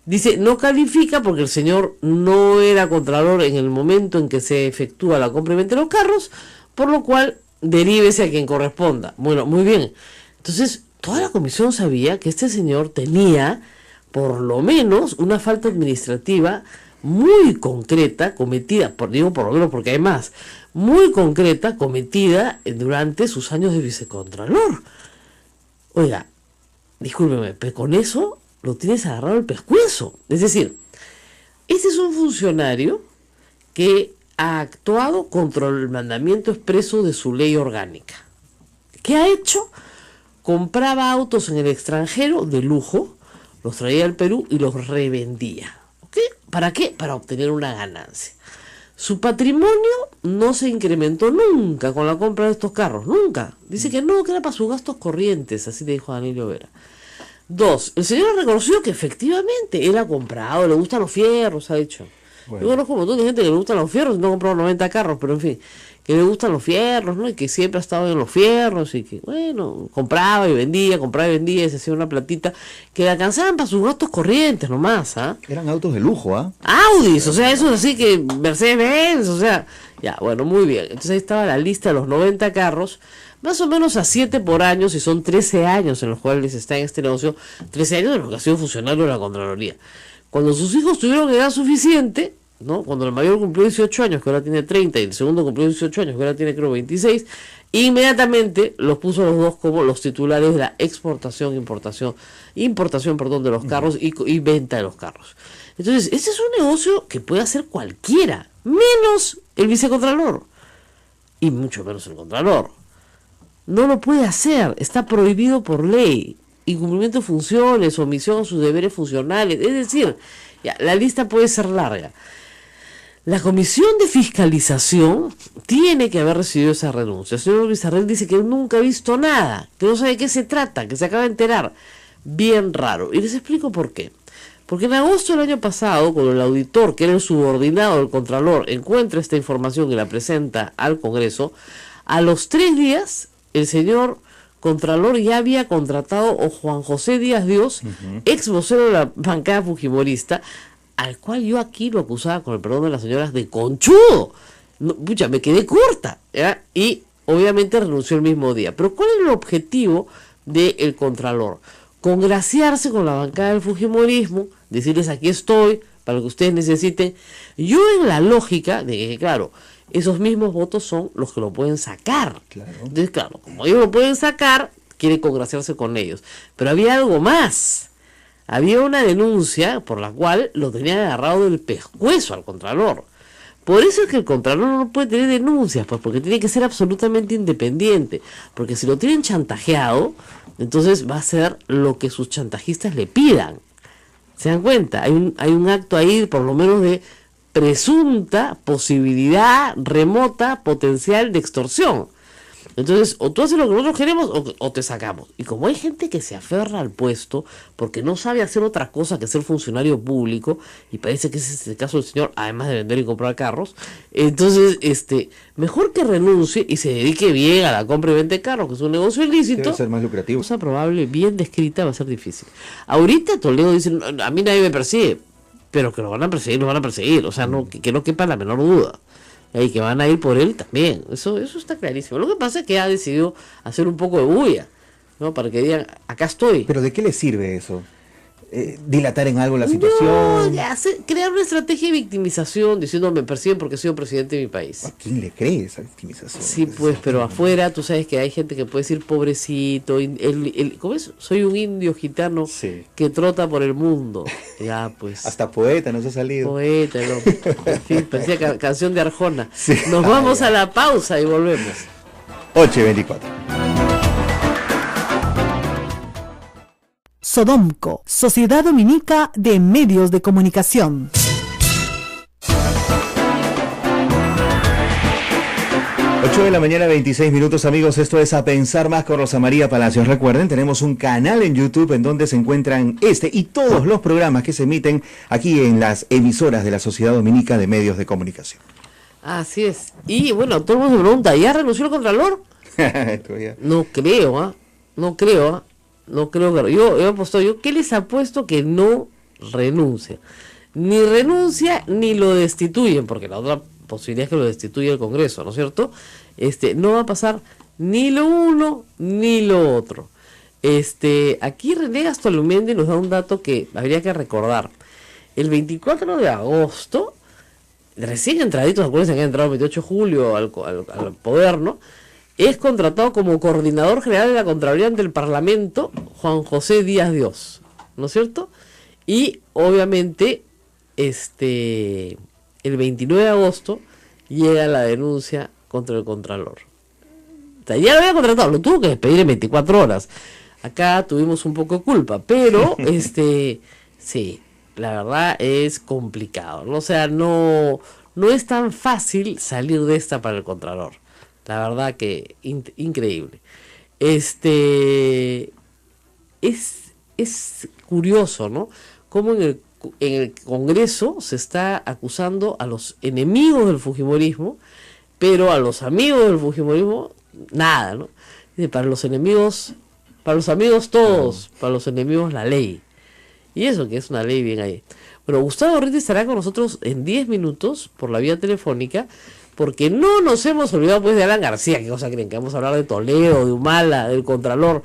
Speaker 2: dice, no califica porque el señor no era contralor en el momento en que se efectúa la compra y venta de los carros, por lo cual derívese a quien corresponda. Bueno, muy bien. Entonces, toda la comisión sabía que este señor tenía, por lo menos, una falta administrativa muy concreta, cometida, digo por lo menos porque hay más, muy concreta, cometida durante sus años de vicecontralor. Oiga, discúlpeme, pero con eso lo tienes agarrado el pescuezo. Es decir, este es un funcionario que ha actuado contra el mandamiento expreso de su ley orgánica. ¿Qué ha hecho? Compraba autos en el extranjero de lujo, los traía al Perú y los revendía. ¿Ok? ¿Para qué? Para obtener una ganancia. Su patrimonio no se incrementó nunca con la compra de estos carros, nunca. Dice que no, que era para sus gastos corrientes, así le dijo Daniel Llobera. 2, el señor ha reconocido que efectivamente él ha comprado, le gustan los fierros, ha dicho. Bueno. Yo conozco un montón de gente que le gustan los fierros, no ha comprado 90 carros, pero en fin, que le gustan los fierros, ¿no? Y que siempre ha estado en los fierros y que, bueno, compraba y vendía y se hacía una platita que le alcanzaban para sus gastos corrientes nomás, ¿ah?
Speaker 1: Eran autos de lujo, ¿ah?
Speaker 2: Audis, o sea, eso es así que Mercedes-Benz, o sea, ya, bueno, muy bien. Entonces ahí estaba la lista de los 90 carros, más o menos a 7 por año, si son 13 años en los cuales está en este negocio, 13 años de los que ha sido funcionario de la Contraloría. Cuando sus hijos tuvieron edad suficiente, ¿no? Cuando el mayor cumplió 18 años, que ahora tiene 30, y el segundo cumplió 18 años, que ahora tiene creo 26, inmediatamente los puso a los dos como los titulares de la importación, de los carros y venta de los carros. Entonces, este es un negocio que puede hacer cualquiera, menos el vicecontralor, y mucho menos el contralor. No lo puede hacer, está prohibido por ley. Incumplimiento de funciones, omisión a sus deberes funcionales, es decir, ya, la lista puede ser larga. La Comisión de Fiscalización tiene que haber recibido esa renuncia. El señor Bizarrel dice que él nunca ha visto nada, que no sabe de qué se trata, que se acaba de enterar. Bien raro. Y les explico por qué. Porque en agosto del año pasado, cuando el auditor, que era el subordinado del Contralor, encuentra esta información y la presenta al Congreso, a los 3 días, el señor Contralor ya había contratado a Juan José Díaz Dios, ex vocero de la bancada fujimorista, al cual yo aquí lo acusaba, con el perdón de las señoras, de conchudo. No, pucha, me quedé corta, ¿ya? Y obviamente renunció el mismo día. Pero ¿cuál es el objetivo del Contralor? Congraciarse con la bancada del fujimorismo, decirles aquí estoy, para lo que ustedes necesiten. Yo en la lógica de que, claro, esos mismos votos son los que lo pueden sacar. Claro. Entonces, claro, como ellos lo pueden sacar, quiere congraciarse con ellos. Pero había algo más. Había una denuncia por la cual lo tenían agarrado del pescuezo al Contralor. Por eso es que el Contralor no puede tener denuncias, pues porque tiene que ser absolutamente independiente. Porque si lo tienen chantajeado, entonces va a ser lo que sus chantajistas le pidan. ¿Se dan cuenta? Hay un acto ahí, por lo menos, de presunta posibilidad remota, potencial de extorsión. Entonces, o tú haces lo que nosotros queremos o te sacamos. Y como hay gente que se aferra al puesto porque no sabe hacer otra cosa que ser funcionario público, y parece que ese es el caso del señor, además de vender y comprar carros, entonces, mejor que renuncie y se dedique bien a la compra y venta de carros, que es un negocio ilícito.
Speaker 1: Debe ser más lucrativo.
Speaker 2: Cosa probable, bien descrita, va a ser difícil. Ahorita Toledo dice, a mí nadie me persigue, pero que lo van a perseguir, o sea, no, que no quepa la menor duda. y que van a ir por él también. Eso está clarísimo. Lo que pasa es que ha decidido hacer un poco de bulla, ¿no? Para que digan, acá estoy.
Speaker 1: ¿Pero de qué le sirve eso? ¿Dilatar en algo la
Speaker 2: No,
Speaker 1: situación?
Speaker 2: crear una estrategia de victimización diciendo me persiguen porque soy presidente de mi país.
Speaker 1: ¿A quién le cree esa victimización?
Speaker 2: Sí, pues, pero afuera tú sabes que hay gente que puede decir pobrecito, ¿cómo es? Soy un indio gitano
Speaker 1: Sí.
Speaker 2: que trota por el mundo. Ya, pues.
Speaker 1: Hasta poeta nos ha salido.
Speaker 2: Poeta, ¿no? En fin, parecía canción de Arjona.
Speaker 1: Sí.
Speaker 2: Nos vamos a la pausa y volvemos.
Speaker 1: 8:24.
Speaker 3: Sodomco, Sociedad Dominica de Medios de Comunicación.
Speaker 1: 8:26 amigos, esto es A Pensar Más con Rosa María Palacios. Recuerden, tenemos un canal en YouTube en donde se encuentran este y todos los programas que se emiten aquí en las emisoras de la Sociedad Dominica de Medios de Comunicación.
Speaker 2: Así es. Y bueno, todo el mundo se pregunta, ¿ya renunció el Contralor?
Speaker 1: Todavía.
Speaker 2: No creo, ¿ah? No creo, ¿ah? No creo que... Yo he apostado, ¿qué les apuesto que no renuncia? Ni renuncia ni lo destituyen, porque la otra posibilidad es que lo destituya el Congreso, ¿no es cierto? No va a pasar ni lo uno ni lo otro. Aquí René Gastolumendi nos da un dato que habría que recordar. El 24 de agosto, recién entraditos, acuérdense que ha entrado el 28 de julio al poder, ¿no? Es contratado como coordinador general de la Contraloría ante el Parlamento Juan José Díaz Dios, ¿no es cierto? Y obviamente el 29 de agosto llega la denuncia contra el Contralor. O sea, ya lo había contratado, lo tuvo que despedir en 24 horas. Acá tuvimos un poco de culpa, pero sí, la verdad es complicado, ¿no? O sea, no es tan fácil salir de esta para el Contralor. La verdad que increíble. Es curioso, ¿no? Cómo en el Congreso se está acusando a los enemigos del fujimorismo, pero a los amigos del fujimorismo, nada, ¿no? Para los amigos todos, para los enemigos la ley. Y eso que es una ley bien ahí. Bueno, Gustavo Ritti estará con nosotros en 10 minutos por la vía telefónica, porque no nos hemos olvidado pues de Alan García. ¿Qué cosa creen? Que vamos a hablar de Toledo, de Humala, del Contralor.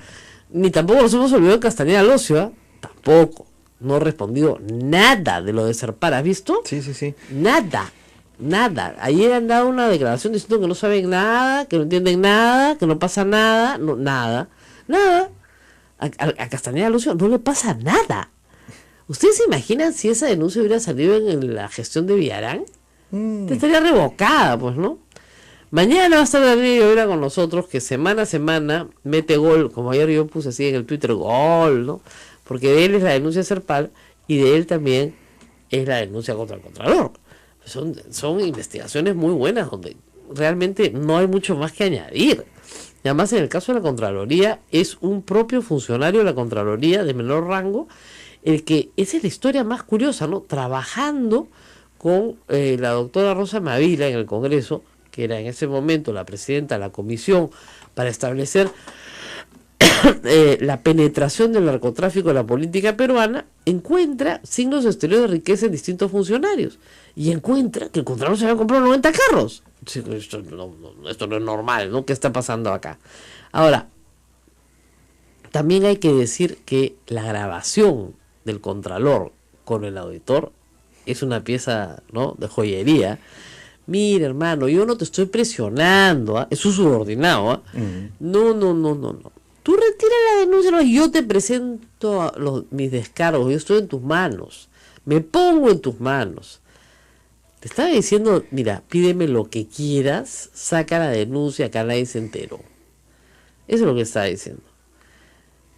Speaker 2: Ni tampoco nos hemos olvidado de Castañeda Locio, ¿eh? Tampoco. No ha respondido nada de lo de Serpar. ¿Has visto?
Speaker 1: Sí.
Speaker 2: Nada. Ayer han dado una declaración diciendo que no saben nada, que no entienden nada, que no pasa nada. No, nada. A Castañeda Locio no le pasa nada. ¿Ustedes se imaginan si esa denuncia hubiera salido en la gestión de Villarán? Estaría revocada, pues, ¿no? Mañana va a estar Daniel Llovera con nosotros, que semana a semana mete gol, como ayer yo puse así en el Twitter, gol, ¿no? Porque de él es la denuncia de Serpal y de él también es la denuncia contra el Contralor. Son investigaciones muy buenas donde realmente no hay mucho más que añadir. Y además en el caso de la Contraloría es un propio funcionario de la Contraloría de menor rango el que, esa es la historia más curiosa, ¿no? Trabajando con la doctora Rosa Mavila en el Congreso, que era en ese momento la presidenta de la comisión para establecer la penetración del narcotráfico en la política peruana, encuentra signos exteriores de riqueza en distintos funcionarios y encuentra que el Contralor se había comprado 90 carros. Esto no es normal, ¿no? ¿Qué está pasando acá? Ahora, también hay que decir que la grabación del Contralor con el auditor es una pieza, ¿no?, de joyería. Mira, hermano, yo no te estoy presionando, ¿eh? Es un subordinado, ¿eh? No. Tú retira la denuncia, no, yo te presento mis descargos, yo estoy en tus manos, me pongo en tus manos. Te estaba diciendo, mira, pídeme lo que quieras, saca la denuncia, acá nadie se enteró. Eso es lo que estaba diciendo.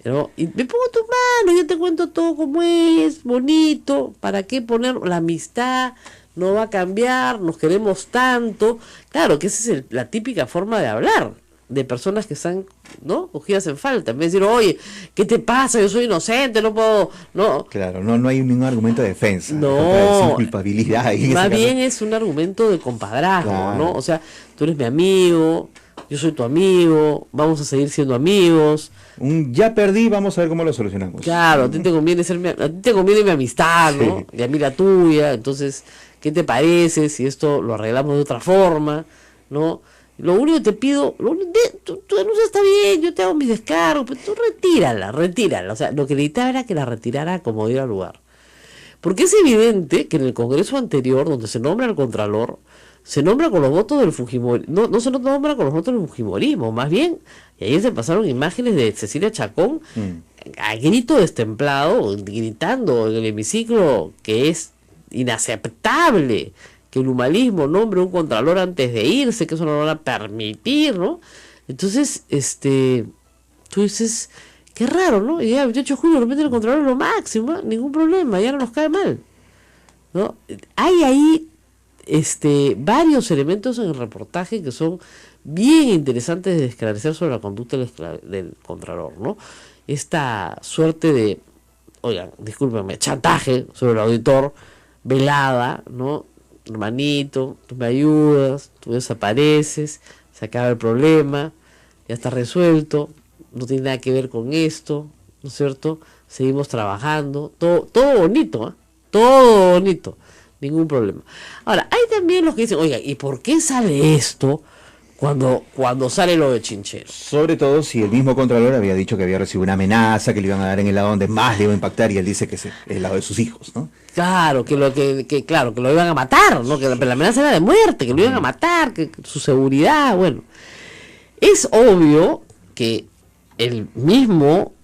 Speaker 2: ¿No? Y me pongo en tus manos, yo te cuento todo como es, bonito, ¿para qué poner la amistad? No va a cambiar, nos queremos tanto. Claro que esa es la típica forma de hablar de personas que están, ¿no?, cogidas en falta. En vez de decir, oye, ¿qué te pasa? Yo soy inocente, no puedo... No.
Speaker 1: Claro, no hay ningún argumento de defensa.
Speaker 2: No.
Speaker 1: Sin culpabilidad.
Speaker 2: Más bien es un argumento de compadrazgo,
Speaker 1: claro,
Speaker 2: ¿no? O sea, tú eres mi amigo, yo soy tu amigo, vamos a seguir siendo amigos.
Speaker 1: Ya perdí, vamos a ver cómo lo solucionamos.
Speaker 2: Claro, a ti te conviene a ti te conviene mi amistad, ¿no?
Speaker 1: Sí.
Speaker 2: Y a mí la tuya. Entonces, ¿qué te parece si esto lo arreglamos de otra forma, ¿no? Lo único que te pido, tu denuncia está bien, yo te hago mis descargos, pero tú retírala. O sea, lo que necesitaba era que la retirara como diera lugar. Porque es evidente que en el Congreso anterior, donde se nombra al Contralor, se nombra con los votos del Fujimorismo, no se nombra con los votos del Fujimorismo, más bien, y ahí se pasaron imágenes de Cecilia Chacón a grito destemplado, gritando en el hemiciclo que es inaceptable que el humanismo nombre un contralor antes de irse, que eso no lo van a permitir, ¿no? Entonces, tú dices, qué raro, ¿no? Y ya el 28 de julio lo meten el contralor lo máximo, ¿no? Ningún problema, ya no nos cae mal, ¿no? Hay ahí varios elementos en el reportaje que son bien interesantes de esclarecer sobre la conducta del contralor, ¿no? Esta suerte de, oigan, discúlpenme, chantaje sobre el auditor, velada, ¿no? Hermanito, tú me ayudas, tú desapareces, se acaba el problema, ya está resuelto, no tiene nada que ver con esto, ¿no es cierto? Seguimos trabajando, todo bonito, ¿eh? Todo bonito, ningún problema. Ahora, hay también los que dicen, oiga, ¿y por qué sale esto cuando sale lo de Chinchero?
Speaker 1: Sobre todo si el mismo Contralor había dicho que había recibido una amenaza, que le iban a dar en el lado donde más le iba a impactar, y él dice que es el lado de sus hijos, ¿no?
Speaker 2: Claro, que lo iban a matar, ¿no? Que la amenaza era de muerte, que lo iban a matar, que su seguridad, bueno. Es obvio que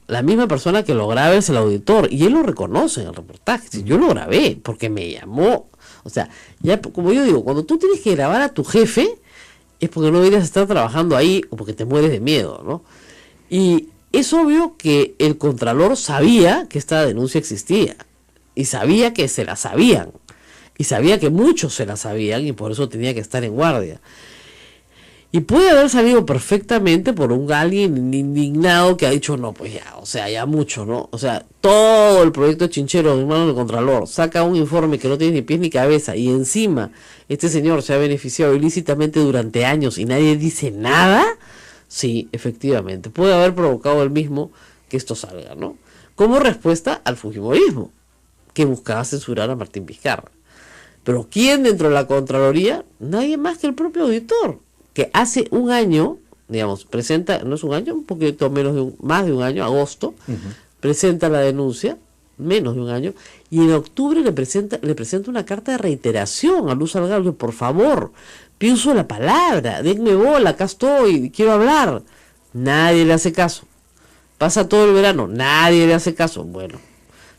Speaker 2: la misma persona que lo graba es el auditor, y él lo reconoce en el reportaje. Si yo lo grabé, porque me llamó, o sea, ya como yo digo, cuando tú tienes que grabar a tu jefe, es porque no deberías estar trabajando ahí o porque te mueres de miedo, ¿no? Y es obvio que el Contralor sabía que esta denuncia existía, y sabía que se la sabían, y sabía que muchos se la sabían, y por eso tenía que estar en guardia. Y puede haber salido perfectamente por alguien indignado que ha dicho, no, pues ya, o sea, ya mucho, ¿no? O sea, todo el proyecto Chinchero de manos del Contralor saca un informe que no tiene ni pies ni cabeza, y encima este señor se ha beneficiado ilícitamente durante años y nadie dice nada. Sí, efectivamente, puede haber provocado él mismo que esto salga, ¿no? Como respuesta al fujimorismo, que buscaba censurar a Martín Vizcarra. Pero ¿quién dentro de la Contraloría? Nadie más que el propio auditor, que hace un año, digamos, presenta, no es un año, un poquito más de un año, agosto, presenta la denuncia, menos de un año, y en octubre le presenta una carta de reiteración a Luz Salgado, por favor, pienso la palabra, denme bola, acá estoy, quiero hablar. Nadie le hace caso. Pasa todo el verano, nadie le hace caso. Bueno,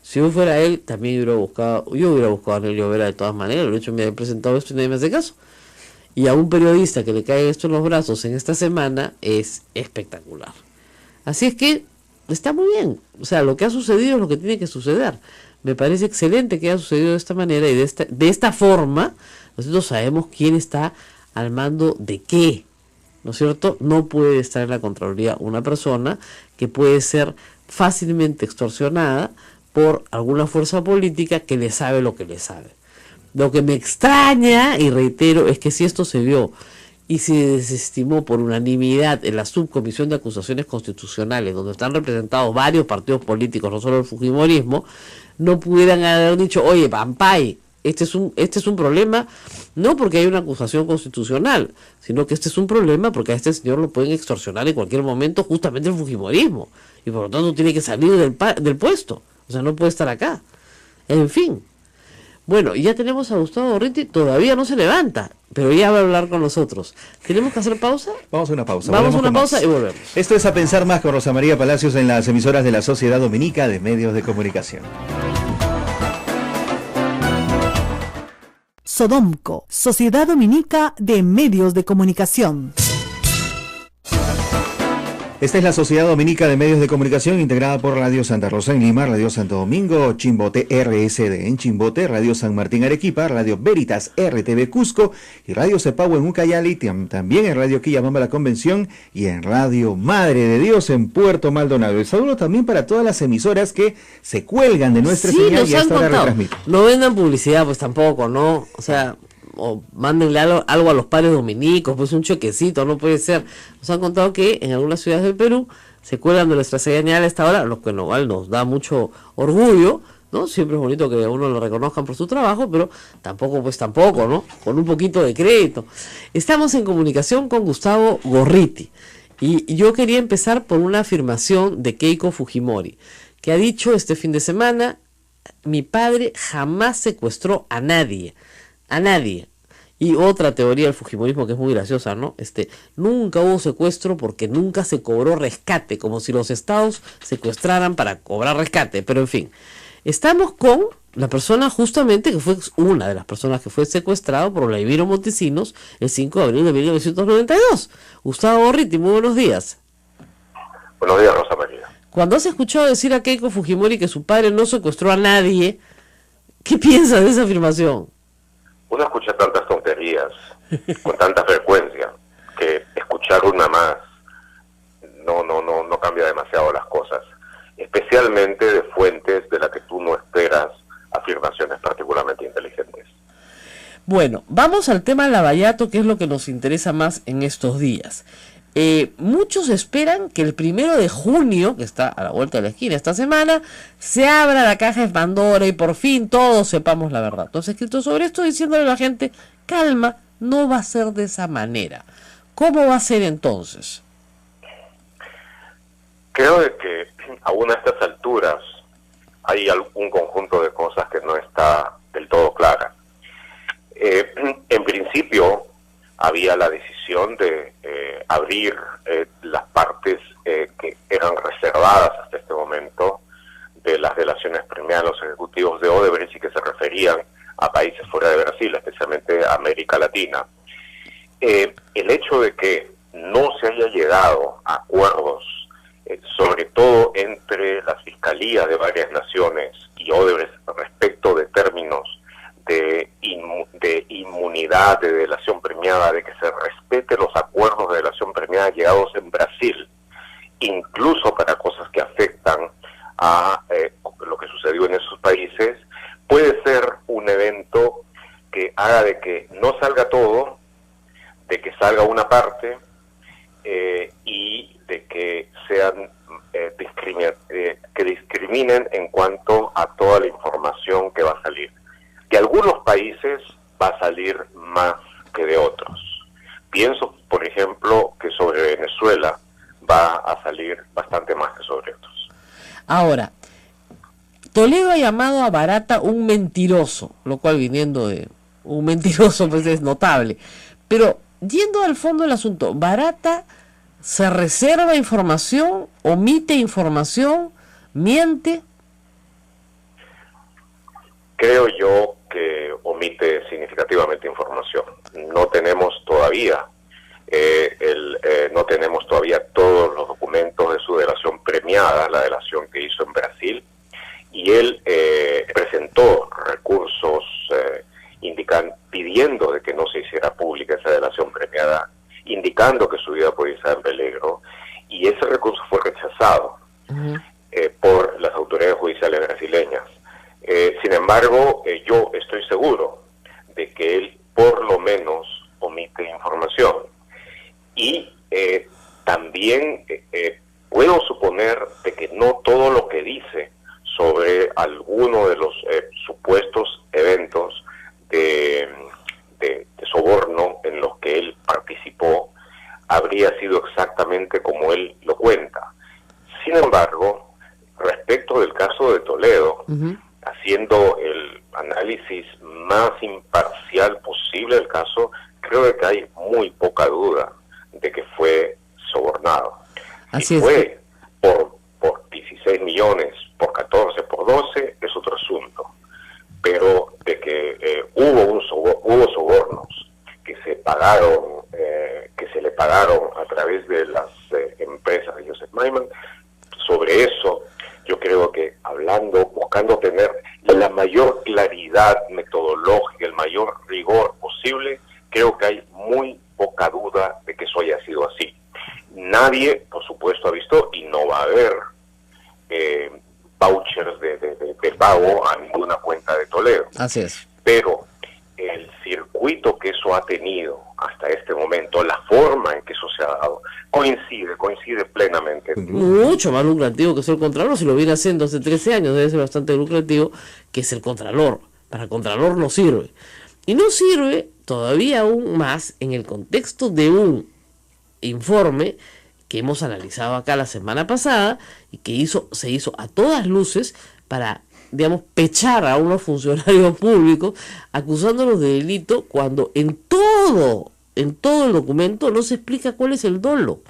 Speaker 2: si yo fuera él, también yo hubiera buscado a Nelio Vera de todas maneras. El hecho me había presentado esto y nadie me hace caso. Y a un periodista que le cae esto en los brazos en esta semana es espectacular. Así es que está muy bien. O sea, lo que ha sucedido es lo que tiene que suceder. Me parece excelente que haya sucedido de esta manera y de esta forma. Nosotros sabemos quién está al mando de qué, ¿no es cierto? No puede estar en la Contraloría una persona que puede ser fácilmente extorsionada por alguna fuerza política que le sabe lo que le sabe. Lo que me extraña, y reitero, es que si esto se vio y se desestimó por unanimidad en la subcomisión de acusaciones constitucionales, donde están representados varios partidos políticos, no solo el fujimorismo, no pudieran haber dicho, oye, Pampay, este es un problema, no porque hay una acusación constitucional, sino que este es un problema porque a este señor lo pueden extorsionar en cualquier momento, justamente el fujimorismo, y por lo tanto tiene que salir del puesto, o sea, no puede estar acá. En fin. Bueno, ya tenemos a Gustavo Gorriti, todavía no se levanta, pero ya va a hablar con nosotros. ¿Tenemos que hacer pausa?
Speaker 1: Vamos a una pausa.
Speaker 2: Vamos a
Speaker 1: Volvemos
Speaker 2: una
Speaker 1: con
Speaker 2: pausa
Speaker 1: más.
Speaker 2: y volvemos.
Speaker 1: Esto es A Pensar Más con Rosa María Palacios en las emisoras de la Sociedad Dominica de Medios de Comunicación.
Speaker 3: Sodomco, Sociedad Dominica de Medios de Comunicación.
Speaker 1: Esta es la Sociedad Dominica de Medios de Comunicación, integrada por Radio Santa Rosa en Lima, Radio Santo Domingo, Chimbote RSD en Chimbote, Radio San Martín Arequipa, Radio Veritas RTV Cusco y Radio Cepagua en Ucayali, también en Radio Quillabamba La Convención y en Radio Madre de Dios en Puerto Maldonado. El saludo también para todas las emisoras que se cuelgan de nuestra señal y hasta ahora retransmiten.
Speaker 2: No vendan publicidad, pues tampoco, ¿no? O sea, o mándenle algo a los padres dominicos, pues un chequecito, no puede ser. Nos han contado que en algunas ciudades del Perú se cuelgan de nuestra señal a esta hora, lo que nos da mucho orgullo, ¿no? Siempre es bonito que a uno lo reconozcan por su trabajo, pero tampoco, ¿no? Con un poquito de crédito. Estamos en comunicación con Gustavo Gorriti, y yo quería empezar por una afirmación de Keiko Fujimori, que ha dicho este fin de semana: mi padre jamás secuestró a nadie. Y otra teoría del fujimorismo que es muy graciosa, ¿no? Nunca hubo secuestro porque nunca se cobró rescate, como si los estados secuestraran para cobrar rescate. Pero en fin, estamos con la persona justamente que fue una de las personas que fue secuestrado por Olaiviro Montesinos el 5 de abril de 1992. Gustavo Gorriti, muy buenos días.
Speaker 4: Buenos días, Rosa María.
Speaker 2: Cuando has escuchado decir a Keiko Fujimori que su padre no secuestró a nadie, ¿qué piensas de esa afirmación?
Speaker 4: Uno escucha tantas tonterías con tanta frecuencia que escuchar una más no cambia demasiado las cosas, especialmente de fuentes de las que tú no esperas afirmaciones particularmente inteligentes.
Speaker 2: Bueno, vamos al tema Lavallato, que es lo que nos interesa más en estos días. Muchos esperan que el 1 de junio, que está a la vuelta de la esquina esta semana, se abra la caja de Pandora y por fin todos sepamos la verdad. Entonces, escrito sobre esto diciéndole a la gente: calma, no va a ser de esa manera. ¿Cómo va a ser entonces?
Speaker 4: Creo de que aún a estas alturas hay un conjunto de cosas que no está del todo clara. En principio había la decisión de abrir las partes que eran reservadas hasta este momento de las delaciones premiadas a los ejecutivos de Odebrecht y que se referían a países fuera de Brasil, especialmente a América Latina. El hecho de que no se haya llegado a acuerdos, sobre todo entre las fiscalías de varias naciones y Odebrecht respecto de términos de inmunidad, de delación premiada, de que se respete los acuerdos de delación premiada llegados en Brasil, incluso para cosas que afectan a lo que sucedió en esos países, puede ser un evento que haga de que no salga todo, de que salga una parte y de que sean que discriminen en cuanto a toda la información que va a salir. De algunos países va a salir más que de otros. Pienso, por ejemplo, que sobre Venezuela va a salir bastante más que sobre otros.
Speaker 2: Ahora, Toledo ha llamado a Barata un mentiroso, lo cual viniendo de un mentiroso pues es notable. Pero yendo al fondo del asunto, ¿Barata se reserva información, omite información, miente?
Speaker 4: Creo yo que omite significativamente información. No tenemos todavía todos los documentos de su delación premiada, la delación que hizo en Brasil, y él presentó recursos pidiendo de que no se hiciera pública esa delación premiada, indicando que su vida podía estar en peligro, y ese recurso fue rechazado por las autoridades judiciales brasileñas. Sin embargo, yo estoy seguro de que él por lo menos omite información. Y también puedo suponer de que no todo lo que dice sobre alguno de los supuestos eventos de soborno en los que él participó habría sido exactamente como él lo cuenta. Sin embargo, respecto del caso de Toledo, haciendo el análisis más imparcial posible del caso, creo que hay muy poca duda de que fue sobornado.
Speaker 2: Así
Speaker 4: si fue por 16 millones, por 14, por 12, es otro asunto. Pero de que hubo sobornos que se pagaron, que se le pagaron a través de las empresas de Joseph Maiman, sobre eso yo creo que buscando tener la mayor claridad metodológica, el mayor rigor posible, creo que hay muy poca duda de que eso haya sido así. Nadie, por supuesto, ha visto y no va a haber vouchers de pago a ninguna cuenta de Toledo.
Speaker 2: Así es.
Speaker 4: Pero el circuito circuito que eso ha tenido hasta este momento, la forma en que eso se ha dado, coincide plenamente.
Speaker 2: Mucho más lucrativo que ser Contralor, si lo viene haciendo hace 13 años, debe ser bastante lucrativo que ser Contralor. Para Contralor no sirve. Y no sirve todavía aún más en el contexto de un informe que hemos analizado acá la semana pasada y que se hizo a todas luces para, digamos, pechar a unos funcionarios públicos acusándolos de delito cuando en todo el documento no se explica cuál es el dolo.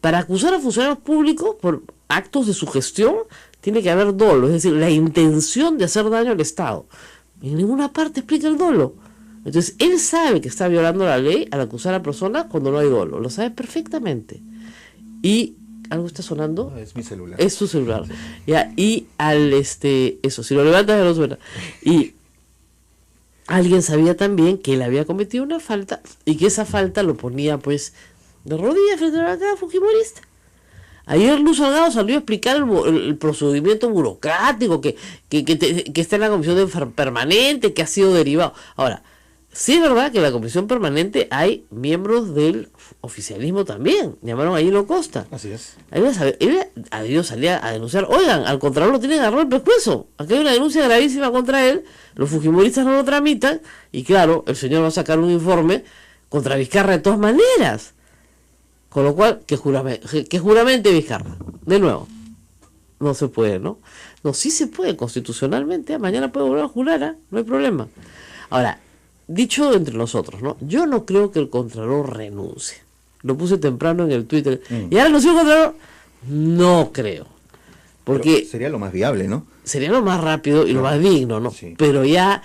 Speaker 2: Para acusar a funcionarios públicos por actos de su gestión tiene que haber dolo, es decir, la intención de hacer daño al Estado. En ninguna parte explica el dolo. Entonces, él sabe que está violando la ley al acusar a personas cuando no hay dolo. Lo sabe perfectamente. Y algo está sonando.
Speaker 1: No, es mi celular.
Speaker 2: Es tu celular. Ya, y eso, si lo levantas ya no suena. Y alguien sabía también que él había cometido una falta y que esa falta lo ponía pues de rodillas frente a la cara fujimorista. Ayer Luz Salgado salió a explicar el procedimiento burocrático que está en la comisión permanente, que ha sido derivado. Ahora, sí es verdad que en la comisión permanente hay miembros del oficialismo también. Llamaron a Hilo Costa.
Speaker 1: Así es.
Speaker 2: Él ha debido salir a denunciar. Oigan, al Contralor lo tienen agarrado el pescuezo. Aquí hay una denuncia gravísima contra él. Los fujimoristas no lo tramitan. Y claro, el señor va a sacar un informe contra Vizcarra de todas maneras. Con lo cual, que juramente Vizcarra. De nuevo, no se puede, ¿no? No, sí se puede constitucionalmente. Mañana puede volver a jurar, no hay problema. Ahora, dicho entre nosotros, ¿no? Yo no creo que el Contralor renuncie. Lo puse temprano en el Twitter. ¿Y ahora renunció el Contralor? No creo. Porque
Speaker 1: pero sería lo más viable, ¿no?
Speaker 2: Sería lo más rápido y lo más digno, ¿no?
Speaker 1: Sí.
Speaker 2: Pero ya,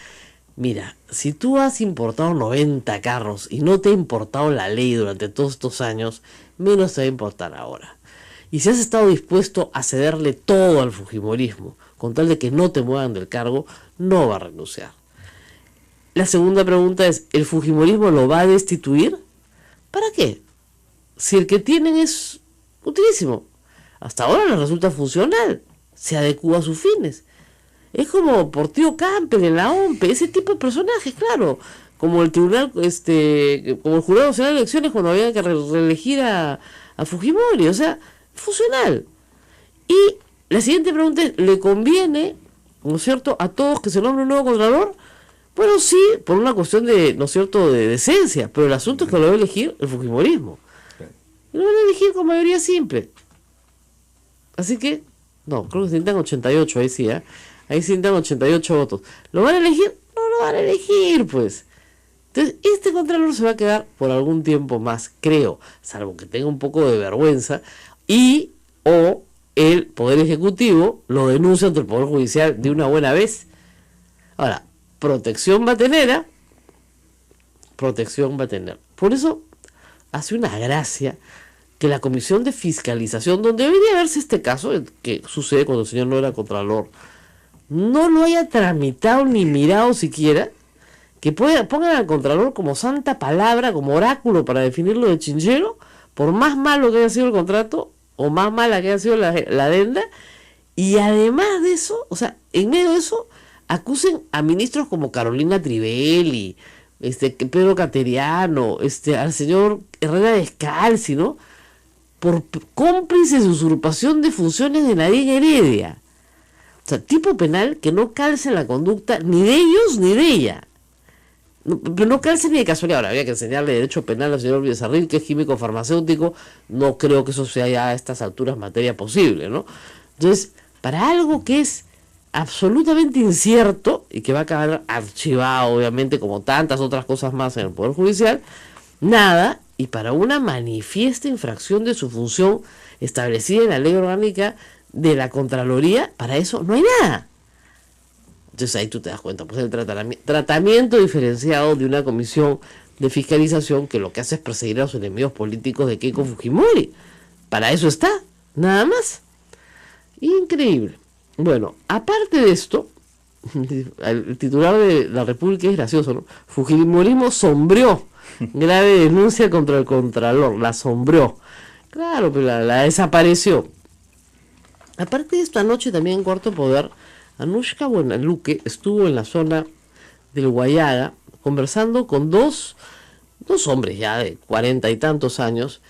Speaker 2: mira, si tú has importado 90 carros y no te ha importado la ley durante todos estos años, menos te va a importar ahora. Y si has estado dispuesto a cederle todo al fujimorismo, con tal de que no te muevan del cargo, no va a renunciar. La segunda pregunta es, ¿el fujimorismo lo va a destituir? ¿Para qué? Si el que tienen es utilísimo. Hasta ahora les resulta funcional, se adecúa a sus fines. Es como Portillo Campbell en la OMPE, ese tipo de personajes, claro. Como el tribunal, como el Jurado Nacional de Elecciones cuando había que reelegir a Fujimori, o sea, funcional. Y la siguiente pregunta es, ¿le conviene, ¿no es cierto?, a todos que se nombre un nuevo Contralor? Bueno, sí, por una cuestión de, ¿no es cierto?, de decencia, pero el asunto es que lo va a elegir el fujimorismo. Y lo van a elegir con mayoría simple. Así que, no, creo que se necesitan 88, ahí sí, ¿eh? Ahí se necesitan 88 votos. ¿Lo van a elegir? No lo van a elegir, pues. Entonces, este Contralor se va a quedar por algún tiempo más, creo, salvo que tenga un poco de vergüenza, o el Poder Ejecutivo lo denuncia ante el Poder Judicial de una buena vez. Ahora, protección va a tener, ¿eh? Protección va a tener. Por eso hace una gracia que la Comisión de Fiscalización, donde debería verse este caso, que sucede cuando el señor no era Contralor, no lo haya tramitado ni mirado siquiera, que pongan al Contralor como santa palabra, como oráculo para definirlo de chinchero, por más malo que haya sido el contrato, o más mala que haya sido la adenda, y además de eso, o sea, en medio de eso, acusen a ministros como Carolina Trivelli, Pedro Cateriano, al señor Herrera Descalzi, ¿no?, por cómplices de usurpación de funciones de Nadine Heredia. O sea, tipo penal que no calce en la conducta ni de ellos ni de ella. Pero no calce ni de casualidad. Ahora, había que enseñarle derecho penal al señor Villasarril, que es químico farmacéutico. No creo que eso sea ya a estas alturas materia posible, ¿no? Entonces, para algo que es absolutamente incierto y que va a acabar archivado, obviamente, como tantas otras cosas más en el Poder Judicial, nada. Y para una manifiesta infracción de su función establecida en la ley orgánica de la Contraloría, para eso no hay nada. Entonces ahí tú te das cuenta, pues el tratamiento diferenciado de una comisión de fiscalización que lo que hace es perseguir a los enemigos políticos de Keiko Fujimori. Para eso está, nada más. Increíble. Bueno, aparte de esto, el titular de La República es gracioso, ¿no? Fujimorismo sombreó. Grave denuncia contra el Contralor, la sombreó. Claro, pero la desapareció. Aparte de esto, anoche también en Cuarto Poder, Anushka Buenaluque estuvo en la zona del Guayaga conversando con dos hombres ya de 40 y tantos años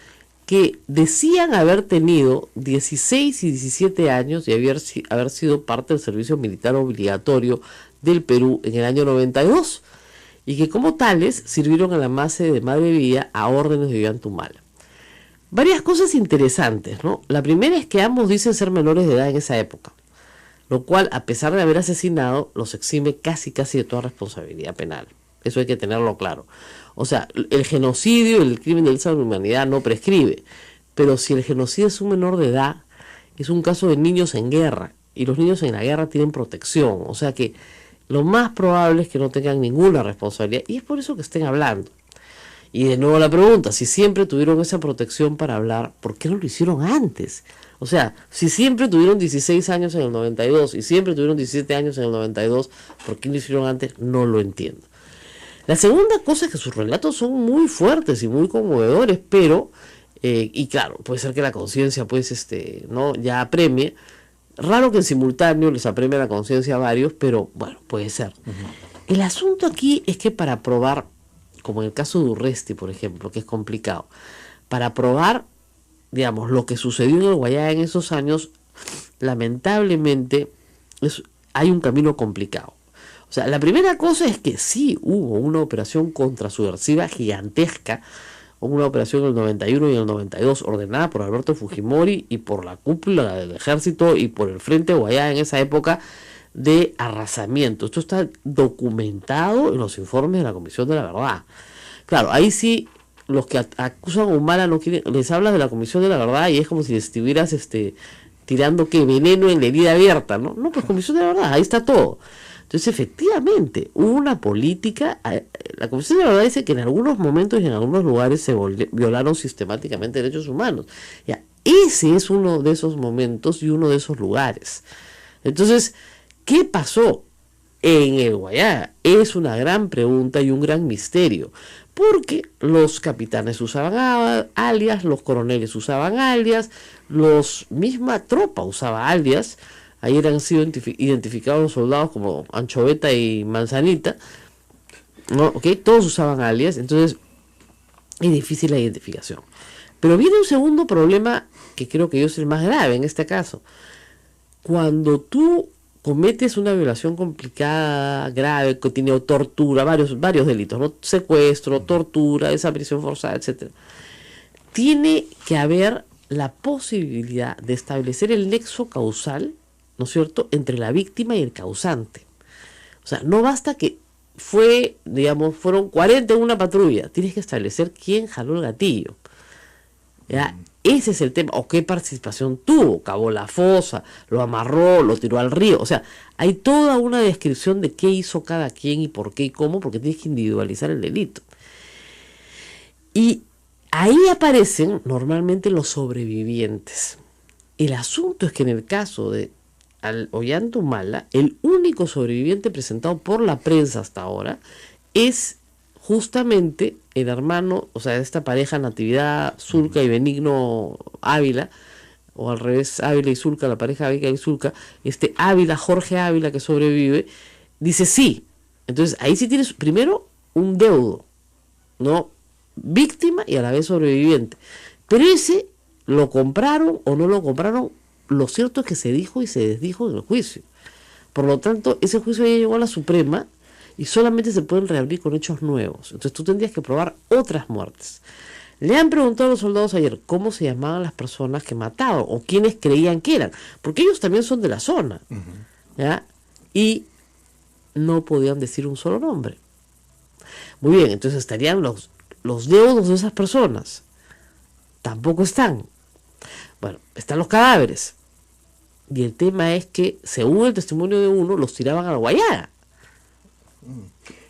Speaker 2: que decían haber tenido 16 y 17 años y haber sido parte del servicio militar obligatorio del Perú en el año 92 y que como tales sirvieron a la MACE de Madre Villa a órdenes de Ollanta Humala. Varias cosas interesantes, ¿no? La primera es que ambos dicen ser menores de edad en esa época, lo cual, a pesar de haber asesinado, los exime casi de toda responsabilidad penal. Eso hay que tenerlo claro. O sea, el genocidio, el crimen de lesa humanidad no prescribe, pero si el genocidio es un menor de edad, es un caso de niños en guerra, y los niños en la guerra tienen protección, o sea que lo más probable es que no tengan ninguna responsabilidad, y es por eso que estén hablando. Y de nuevo la pregunta, si siempre tuvieron esa protección para hablar, ¿por qué no lo hicieron antes? O sea, si siempre tuvieron 16 años en el 92 y siempre tuvieron 17 años en el 92, ¿por qué no lo hicieron antes? No lo entiendo. La segunda cosa es que sus relatos son muy fuertes y muy conmovedores, pero, y claro, puede ser que la conciencia, pues, no ya apremie. Raro que en simultáneo les apremie la conciencia a varios, pero bueno, puede ser. El asunto aquí es que para probar, como en el caso de Urresti, por ejemplo, que es complicado, para probar, digamos, lo que sucedió en el Guayá en esos años, lamentablemente hay un camino complicado. O sea, la primera cosa es que sí hubo una operación contrasubversiva gigantesca, una operación en el 91 y en el 92 ordenada por Alberto Fujimori y por la cúpula del ejército y por el Frente Guayá en esa época de arrasamiento. Esto está documentado en los informes de la Comisión de la Verdad. Claro, ahí sí los que acusan a Humala no quieren, les hablas de la Comisión de la Verdad y es como si estuvieras tirando que veneno en la herida abierta, ¿no? No, pues Comisión de la Verdad, ahí está todo. Entonces, efectivamente, hubo una política. La Comisión de la Verdad dice que en algunos momentos y en algunos lugares se violaron sistemáticamente derechos humanos. Ya, ese es uno de esos momentos y uno de esos lugares. Entonces, ¿qué pasó en el Guayá? Es una gran pregunta y un gran misterio. Porque los capitanes usaban alias, los coroneles usaban alias, misma tropa usaba alias. Ahí han sido identificados los soldados como Anchoveta y Manzanita, ¿no? ¿Okay? Todos usaban alias, entonces es difícil la identificación. Pero viene un segundo problema que creo que es el más grave en este caso. Cuando tú cometes una violación complicada, grave, que tiene tortura, varios delitos, ¿no? Secuestro, tortura, desaparición forzada, etc. Tiene que haber la posibilidad de establecer el nexo causal, ¿no es cierto?, entre la víctima y el causante. O sea, no basta que fueron 40 en una patrulla, tienes que establecer quién jaló el gatillo. ¿Ya? Ese es el tema, o qué participación tuvo, cavó la fosa, lo amarró, lo tiró al río. O sea, hay toda una descripción de qué hizo cada quien y por qué y cómo, porque tienes que individualizar el delito. Y ahí aparecen normalmente los sobrevivientes. El asunto es que en el caso de Ollanta Humala, el único sobreviviente presentado por la prensa hasta ahora es justamente el hermano, o sea, de esta pareja Natividad Zulca y Benigno Ávila, o al revés, Ávila y Zulca, la pareja Ávila y Zulca, Ávila, Jorge Ávila, que sobrevive, dice sí. Entonces ahí sí tienes primero un deudo, ¿no? Víctima y a la vez sobreviviente. Pero ese, ¿lo compraron o no lo compraron? Lo cierto es que se dijo y se desdijo en el juicio. Por lo tanto, ese juicio ya llegó a la Suprema y solamente se pueden reabrir con hechos nuevos. Entonces tú tendrías que probar otras muertes. Le han preguntado a los soldados ayer cómo se llamaban las personas que mataban o quiénes creían que eran, porque ellos también son de la zona, ¿ya? Y no podían decir un solo nombre. Muy bien, entonces estarían los deudos de esas personas. Tampoco están. Bueno, están los cadáveres. Y el tema es que, según el testimonio de uno, los tiraban a la Guayana.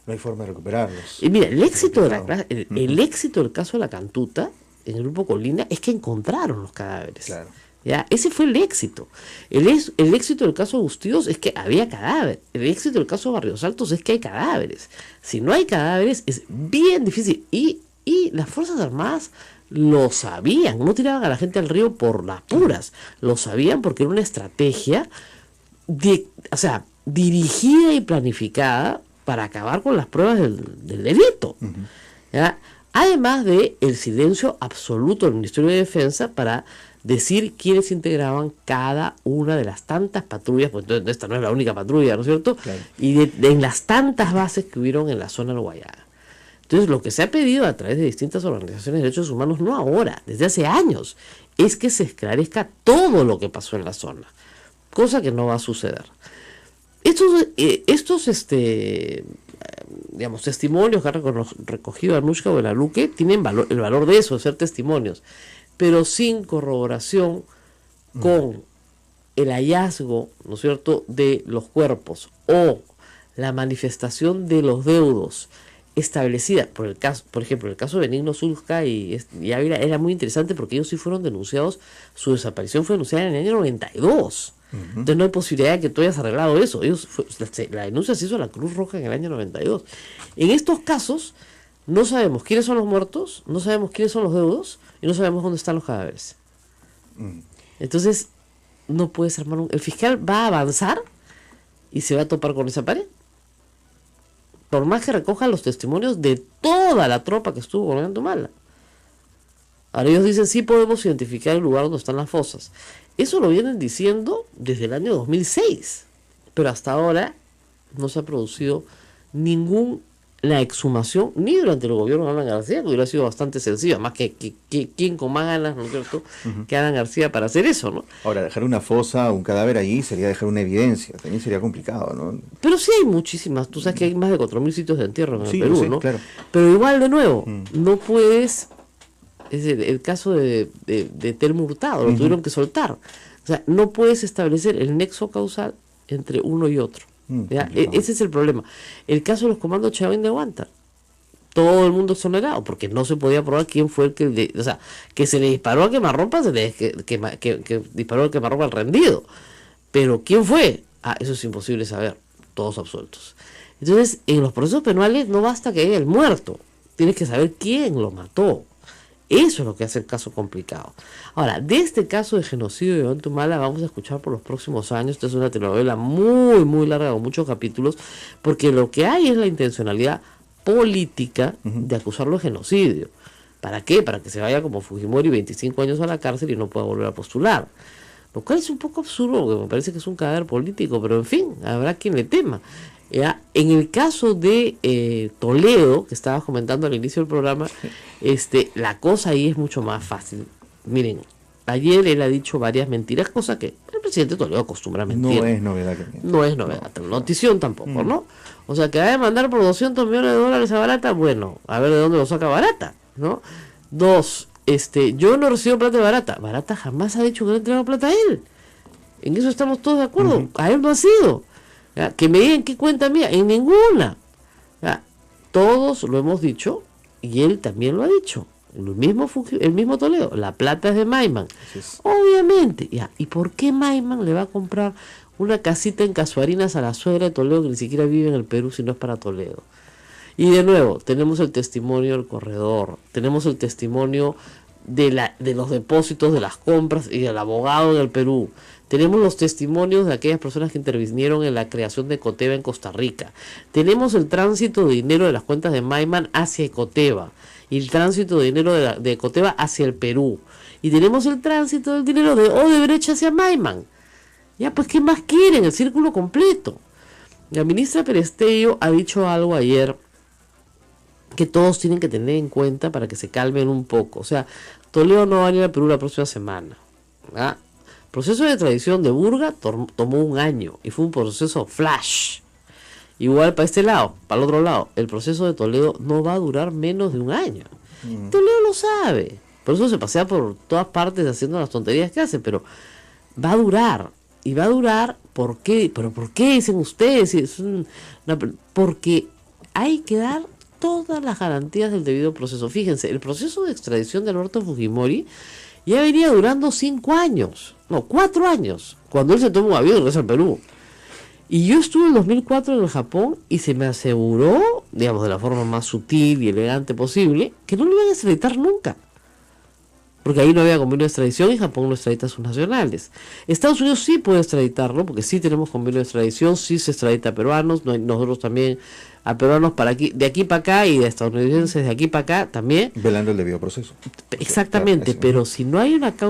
Speaker 1: No hay forma de recuperarlos.
Speaker 2: Y mira, el éxito del caso de la Cantuta, en el grupo Colina, es que encontraron los cadáveres.
Speaker 1: Claro.
Speaker 2: ¿Ya? Ese fue el éxito. El éxito del caso de Bustíos es que había cadáveres. El éxito del caso de Barrios Altos es que hay cadáveres. Si no hay cadáveres, es bien difícil. Y las Fuerzas Armadas lo sabían, no tiraban a la gente al río por las puras, lo sabían porque era una estrategia dirigida y planificada para acabar con las pruebas del delito. ¿Ya? Además de el silencio absoluto del Ministerio de Defensa para decir quiénes integraban cada una de las tantas patrullas, pues entonces esta no es la única patrulla, ¿no es cierto?
Speaker 1: Claro.
Speaker 2: Y en las tantas bases que hubieron en la zona del Guayana. Entonces lo que se ha pedido a través de distintas organizaciones de derechos humanos, no ahora, desde hace años, es que se esclarezca todo lo que pasó en la zona, cosa que no va a suceder. Estos digamos, testimonios que ha recogido Anushka Buenaluque tienen el valor de eso, de ser testimonios, pero sin corroboración con el hallazgo, ¿no es cierto?, de los cuerpos o la manifestación de los deudos establecida por ejemplo, el caso de Benigno Zulca y Ávila era muy interesante porque ellos sí fueron denunciados, su desaparición fue denunciada en el año 92. Entonces no hay posibilidad de que tú hayas arreglado eso. La denuncia se hizo a la Cruz Roja en el año 92. En estos casos no sabemos quiénes son los muertos, no sabemos quiénes son los deudos y no sabemos dónde están los cadáveres. Entonces no puedes armar el fiscal va a avanzar y se va a topar con esa pared. Por más que recojan los testimonios de toda la tropa que estuvo con Antumala. Ahora ellos dicen, sí podemos identificar el lugar donde están las fosas. Eso lo vienen diciendo desde el año 2006. Pero hasta ahora no se ha producido ninguna exhumación, ni durante el gobierno de Alan García, que hubiera sido bastante sencilla, más que quien con más ganas, ¿no es cierto?, que Alan García para hacer eso, ¿no?
Speaker 1: Ahora, dejar una fosa, un cadáver allí, sería dejar una evidencia, también sería complicado, ¿no?
Speaker 2: Pero sí hay muchísimas, tú sabes que hay más de 4.000 sitios de entierro en el Perú,
Speaker 1: sí,
Speaker 2: ¿no?
Speaker 1: Claro.
Speaker 2: Pero igual, de nuevo, no puedes, es el caso de Telmo Hurtado, lo tuvieron que soltar. O sea, no puedes establecer el nexo causal entre uno y otro. Ese es el problema. El caso de los comandos Chavín de Huántar, todo el mundo exonerado, porque no se podía probar quién fue el que, o sea, que se le disparó a quemarropa, que disparó a quemarropa al rendido. Pero ¿quién fue? Eso es imposible saber, todos absueltos. Entonces, en los procesos penales no basta que haya el muerto, tienes que saber quién lo mató. Eso es lo que hace el caso complicado. Ahora, de este caso de genocidio de Antumala vamos a escuchar por los próximos años. Esta es una telenovela muy, muy larga, con muchos capítulos, porque lo que hay es la intencionalidad política de acusarlo de genocidio. ¿Para qué? Para que se vaya como Fujimori 25 años a la cárcel y no pueda volver a postular. Lo cual es un poco absurdo, porque me parece que es un cadáver político, pero en fin, habrá quien le tema. ¿Ya? En el caso de Toledo, que estabas comentando al inicio del programa, la cosa ahí es mucho más fácil. Miren, ayer él ha dicho varias mentiras, cosa que el presidente Toledo acostumbra a mentir.
Speaker 1: No es novedad.
Speaker 2: No es novedad, notición tampoco, ¿no? O sea, que va a demandar por $200 millones a Barata, bueno, a ver de dónde lo saca Barata, ¿no? 2, yo no recibo plata de Barata. Barata jamás ha dicho que le entregó plata a él. En eso estamos todos de acuerdo. A él no ha sido. ¿Ya? Que me digan qué cuenta mía, en ninguna. ¿Ya? Todos lo hemos dicho y él también lo ha dicho. El mismo Toledo, la plata es de Maiman. Obviamente. ¿Ya? ¿Y por qué Maiman le va a comprar una casita en Casuarinas a la suegra de Toledo que ni siquiera vive en el Perú si no es para Toledo? Y de nuevo, tenemos el testimonio del corredor, tenemos el testimonio de los depósitos, de las compras y del abogado del Perú. Tenemos los testimonios de aquellas personas que intervinieron en la creación de Ecoteva en Costa Rica. Tenemos el tránsito de dinero de las cuentas de Maiman hacia Ecoteva y el tránsito de dinero de Ecoteva hacia el Perú. Y tenemos el tránsito del dinero de Odebrecht hacia Maiman. Ya, pues, ¿qué más quieren? El círculo completo. La ministra Perestello ha dicho algo ayer que todos tienen que tener en cuenta para que se calmen un poco. O sea, Toledo no va a venir al Perú la próxima semana. ¿Ah? El proceso de extradición de Burga tomó 1 año y fue un proceso flash. Igual para este lado, para el otro lado, el proceso de Toledo no va a durar menos de 1 año. Toledo lo sabe. Por eso se pasea por todas partes haciendo las tonterías que hace, pero va a durar. Y va a durar, ¿por qué? ¿Pero por qué dicen ustedes? Porque hay que dar todas las garantías del debido proceso. Fíjense, el proceso de extradición de Alberto Fujimori ya venía durando 5 años, no, 4 años, cuando él se toma un avión y regresa al Perú. Y yo estuve en 2004 en el Japón y se me aseguró, digamos, de la forma más sutil y elegante posible, que no lo iban a extraditar nunca. porque ahí no había convenio de extradición y Japón no extradita a sus nacionales. Estados Unidos sí puede extraditarlo, porque sí tenemos convenio de extradición, sí se extradita a peruanos, nosotros también a peruanos para aquí, de aquí para acá, y de estadounidenses de aquí para acá también.
Speaker 1: Velando el debido proceso.
Speaker 2: Exactamente, pero si no hay una causa